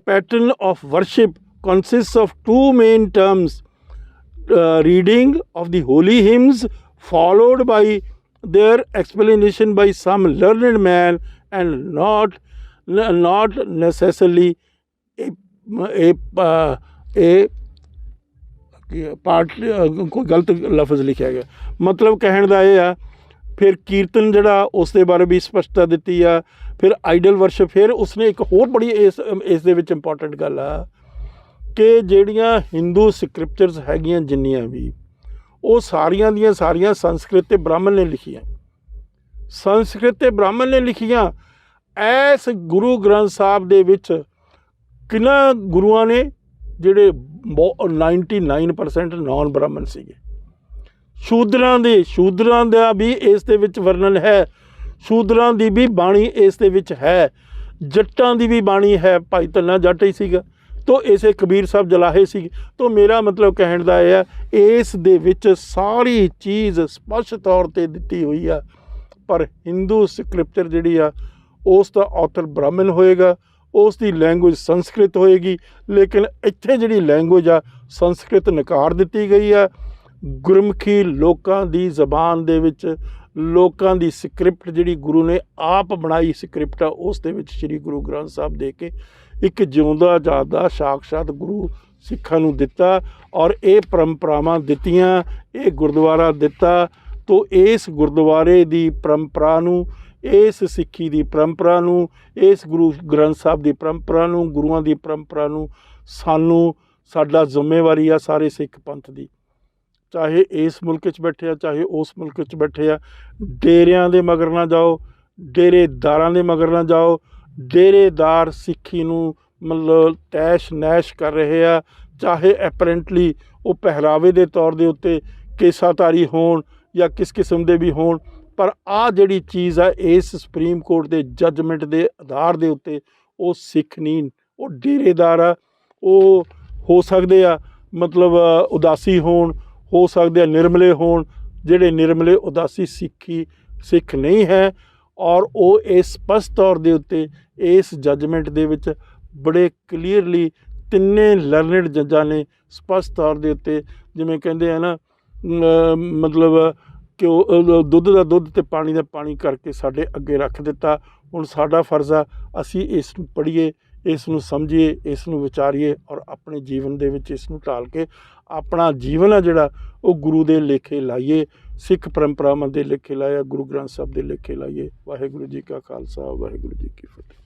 pattern of worship consists of two main terms: reading of the holy hymns followed by their explanation by some learned man, and not necessarily a ਪਾਠ ਕੋਈ ਗਲਤ ਲਫ਼ਜ਼ ਲਿਖਿਆ ਗਿਆ। ਮਤਲਬ ਕਹਿਣ ਦਾ ਇਹ ਆ। ਫਿਰ ਕੀਰਤਨ ਜਿਹੜਾ ਉਸ ਦੇ ਬਾਰੇ ਵੀ ਸਪਸ਼ਟਤਾ ਦਿੱਤੀ ਆ। ਫਿਰ ਆਈਡਲ ਵਰਸ਼ਿਪ। ਫਿਰ ਉਸਨੇ ਇੱਕ ਹੋਰ ਬੜੀ ਇਸ ਦੇ ਵਿੱਚ ਇੰਪੋਰਟੈਂਟ ਗੱਲ ਆ ਕਿ ਜਿਹੜੀਆਂ ਹਿੰਦੂ ਸਕ੍ਰਿਪਚਰਸ ਹੈਗੀਆਂ ਜਿੰਨੀਆਂ ਵੀ, ਉਹ ਸਾਰੀਆਂ ਦੀਆਂ ਸਾਰੀਆਂ ਸੰਸਕ੍ਰਿਤ ਤੇ ਬ੍ਰਾਹਮਣ ਨੇ ਲਿਖੀਆਂ। ਸੰਸਕ੍ਰਿਤ ਤੇ ਬ੍ਰਾਹਮਣ ਨੇ ਲਿਖੀਆਂ। ਇਸ ਗੁਰੂ ਗ੍ਰੰਥ ਸਾਹਿਬ ਦੇ ਵਿੱਚ ਕਿੰਨਾ ਗੁਰੂਆਂ ਨੇ ਜਿਹੜੇ 99% ਨੌਨ ਬ੍ਰਾਹਮਣ ਸੀਗੇ। ਸ਼ੂਦਰਾਂ ਦਾ ਵੀ ਇਸ ਦੇ ਵਿੱਚ ਵਰਣਨ ਹੈ। ਸ਼ੂਦਰਾਂ ਦੀ ਵੀ ਬਾਣੀ ਇਸ ਦੇ ਵਿੱਚ ਹੈ। ਜੱਟਾਂ ਦੀ ਵੀ ਬਾਣੀ ਹੈ। ਭਾਈ ਧੰਨਾ ਜੱਟ ਹੀ ਸੀਗਾ, ਤੋ ਇਸੇ ਕਬੀਰ ਸਾਹਿਬ ਜਲਾਹੇ ਸੀ। ਤੋ ਮੇਰਾ ਮਤਲਬ ਕਹਿਣ ਦਾ ਇਹ ਆ, ਇਸ ਦੇ ਵਿੱਚ ਸਾਰੀ ਚੀਜ਼ ਸਪਸ਼ਟ ਤੌਰ 'ਤੇ ਦਿੱਤੀ ਹੋਈ ਆ। ਪਰ ਹਿੰਦੂ ਸਕ੍ਰਿਪਚਰ ਜਿਹੜੀ ਆ ਉਸ ਦਾ ਆਥਰ ਬ੍ਰਾਹਮਣ ਹੋਏਗਾ, ਉਸ ਦੀ ਲੈਂਗੁਏਜ ਸੰਸਕ੍ਰਿਤ ਹੋਏਗੀ। ਲੇਕਿਨ ਇੱਥੇ ਜਿਹੜੀ ਲੈਂਗੁਏਜ ਆ ਸੰਸਕ੍ਰਿਤ ਨਕਾਰ ਦਿੱਤੀ ਗਈ ਆ। ਗੁਰਮੁਖੀ ਲੋਕਾਂ ਦੀ ਜ਼ਬਾਨ ਦੇ ਵਿੱਚ ਲੋਕਾਂ ਦੀ ਸਕ੍ਰਿਪਟ ਜਿਹੜੀ ਗੁਰੂ ਨੇ ਆਪ ਬਣਾਈ ਸਕ੍ਰਿਪਟ ਆ, ਉਸ ਦੇ ਵਿੱਚ ਸ਼੍ਰੀ ਗੁਰੂ ਗ੍ਰੰਥ ਸਾਹਿਬ ਦੇ ਕੇ ਇੱਕ ਜਿਉਂਦਾ ਜਾਗਦਾ ਸਾਖਸ਼ਾਤ ਗੁਰੂ ਸਿੱਖਾਂ ਨੂੰ ਦਿੱਤਾ। ਔਰ ਇਹ ਪਰੰਪਰਾਵਾਂ ਦਿੱਤੀਆਂ, ਇਹ ਗੁਰਦੁਆਰਾ ਦਿੱਤਾ। ਤੋ ਇਸ ਗੁਰਦੁਆਰੇ ਦੀ ਪਰੰਪਰਾ ਨੂੰ, ਇਸ ਸਿੱਖੀ ਦੀ ਪਰੰਪਰਾ ਨੂੰ, ਇਸ ਗੁਰੂ ਗ੍ਰੰਥ ਸਾਹਿਬ ਦੀ ਪਰੰਪਰਾ ਨੂੰ, ਗੁਰੂਆਂ ਦੀ ਪਰੰਪਰਾ ਨੂੰ ਸਾਨੂੰ, ਸਾਡਾ ਜ਼ਿੰਮੇਵਾਰੀ ਆ ਸਾਰੇ ਸਿੱਖ ਪੰਥ ਦੀ। ਚਾਹੇ ਇਸ ਮੁਲਕ 'ਚ ਬੈਠੇ ਆ, ਚਾਹੇ ਉਸ ਮੁਲਕ 'ਚ ਬੈਠੇ ਆ। ਡੇਰਿਆਂ ਦੇ ਮਗਰ ਨਾ ਜਾਓ, ਡੇਰੇਦਾਰਾਂ ਦੇ ਮਗਰ ਨਾ ਜਾਓ। ਡੇਰੇਦਾਰ ਸਿੱਖੀ ਨੂੰ ਮਤਲਬ ਤੈਸ਼ ਨੈਸ਼ ਕਰ ਰਹੇ ਆ। ਚਾਹੇ ਐਪਰੈਂਟਲੀ ਉਹ ਪਹਿਰਾਵੇ ਦੇ ਤੌਰ ਦੇ ਉੱਤੇ ਕੇਸਾਧਾਰੀ ਹੋਣ ਜਾਂ ਕਿਸ ਕਿਸਮ ਦੇ ਵੀ ਹੋਣ, ਪਰ ਆਹ ਜਿਹੜੀ ਚੀਜ਼ ਆ ਇਸ ਸੁਪਰੀਮ ਕੋਰਟ ਦੇ ਜੱਜਮੈਂਟ ਦੇ ਆਧਾਰ ਦੇ ਉੱਤੇ ਉਹ ਸਿੱਖ ਨਹੀਂ, ਉਹ ਡੇਰੇਦਾਰ ਆ। ਉਹ ਹੋ ਸਕਦੇ ਆ ਮਤਲਬ ਉਦਾਸੀ ਹੋਣ, ਹੋ ਸਕਦੇ ਆ ਨਿਰਮਲੇ ਹੋਣ। ਜਿਹੜੇ ਨਿਰਮਲੇ ਉਦਾਸੀ ਸਿੱਖ ਨਹੀਂ ਹੈ। ਔਰ ਉਹ ਇਸ ਸਪਸ਼ਟ ਤੌਰ ਦੇ ਉੱਤੇ ਇਸ ਜੱਜਮੈਂਟ ਦੇ ਵਿੱਚ ਬੜੇ ਕਲੀਅਰਲੀ ਤਿੰਨੇ ਲਰਨਡ ਜੱਜਾਂ ਨੇ ਸਪਸ਼ਟ ਤੌਰ ਦੇ ਉੱਤੇ, ਜਿਵੇਂ ਕਹਿੰਦੇ ਆ ਨਾ ਮਤਲਬ ਕਿ ਉਹ ਦੁੱਧ ਦਾ ਦੁੱਧ ਅਤੇ ਪਾਣੀ ਦਾ ਪਾਣੀ ਕਰਕੇ ਸਾਡੇ ਅੱਗੇ ਰੱਖ ਦਿੱਤਾ। ਹੁਣ ਸਾਡਾ ਫਰਜ਼ ਆ ਅਸੀਂ ਇਸ ਨੂੰ ਪੜ੍ਹੀਏ, ਇਸ ਨੂੰ ਸਮਝੀਏ, ਇਸ ਨੂੰ ਵਿਚਾਰੀਏ ਔਰ ਆਪਣੇ ਜੀਵਨ ਦੇ ਵਿੱਚ ਇਸ ਨੂੰ ਢਾਲ ਕੇ ਆਪਣਾ ਜੀਵਨ ਆ ਜਿਹੜਾ ਉਹ ਗੁਰੂ ਦੇ ਲੇਖੇ ਲਾਈਏ, ਸਿੱਖ ਪਰੰਪਰਾਵਾਂ ਦੇ ਲੇਖੇ ਲਾਈਏ, ਗੁਰੂ ਗ੍ਰੰਥ ਸਾਹਿਬ ਦੇ ਲੇਖੇ ਲਾਈਏ। ਵਾਹਿਗੁਰੂ ਜੀ ਕਾ ਖਾਲਸਾ, ਵਾਹਿਗੁਰੂ ਜੀ ਕੀ ਫਤਿਹ।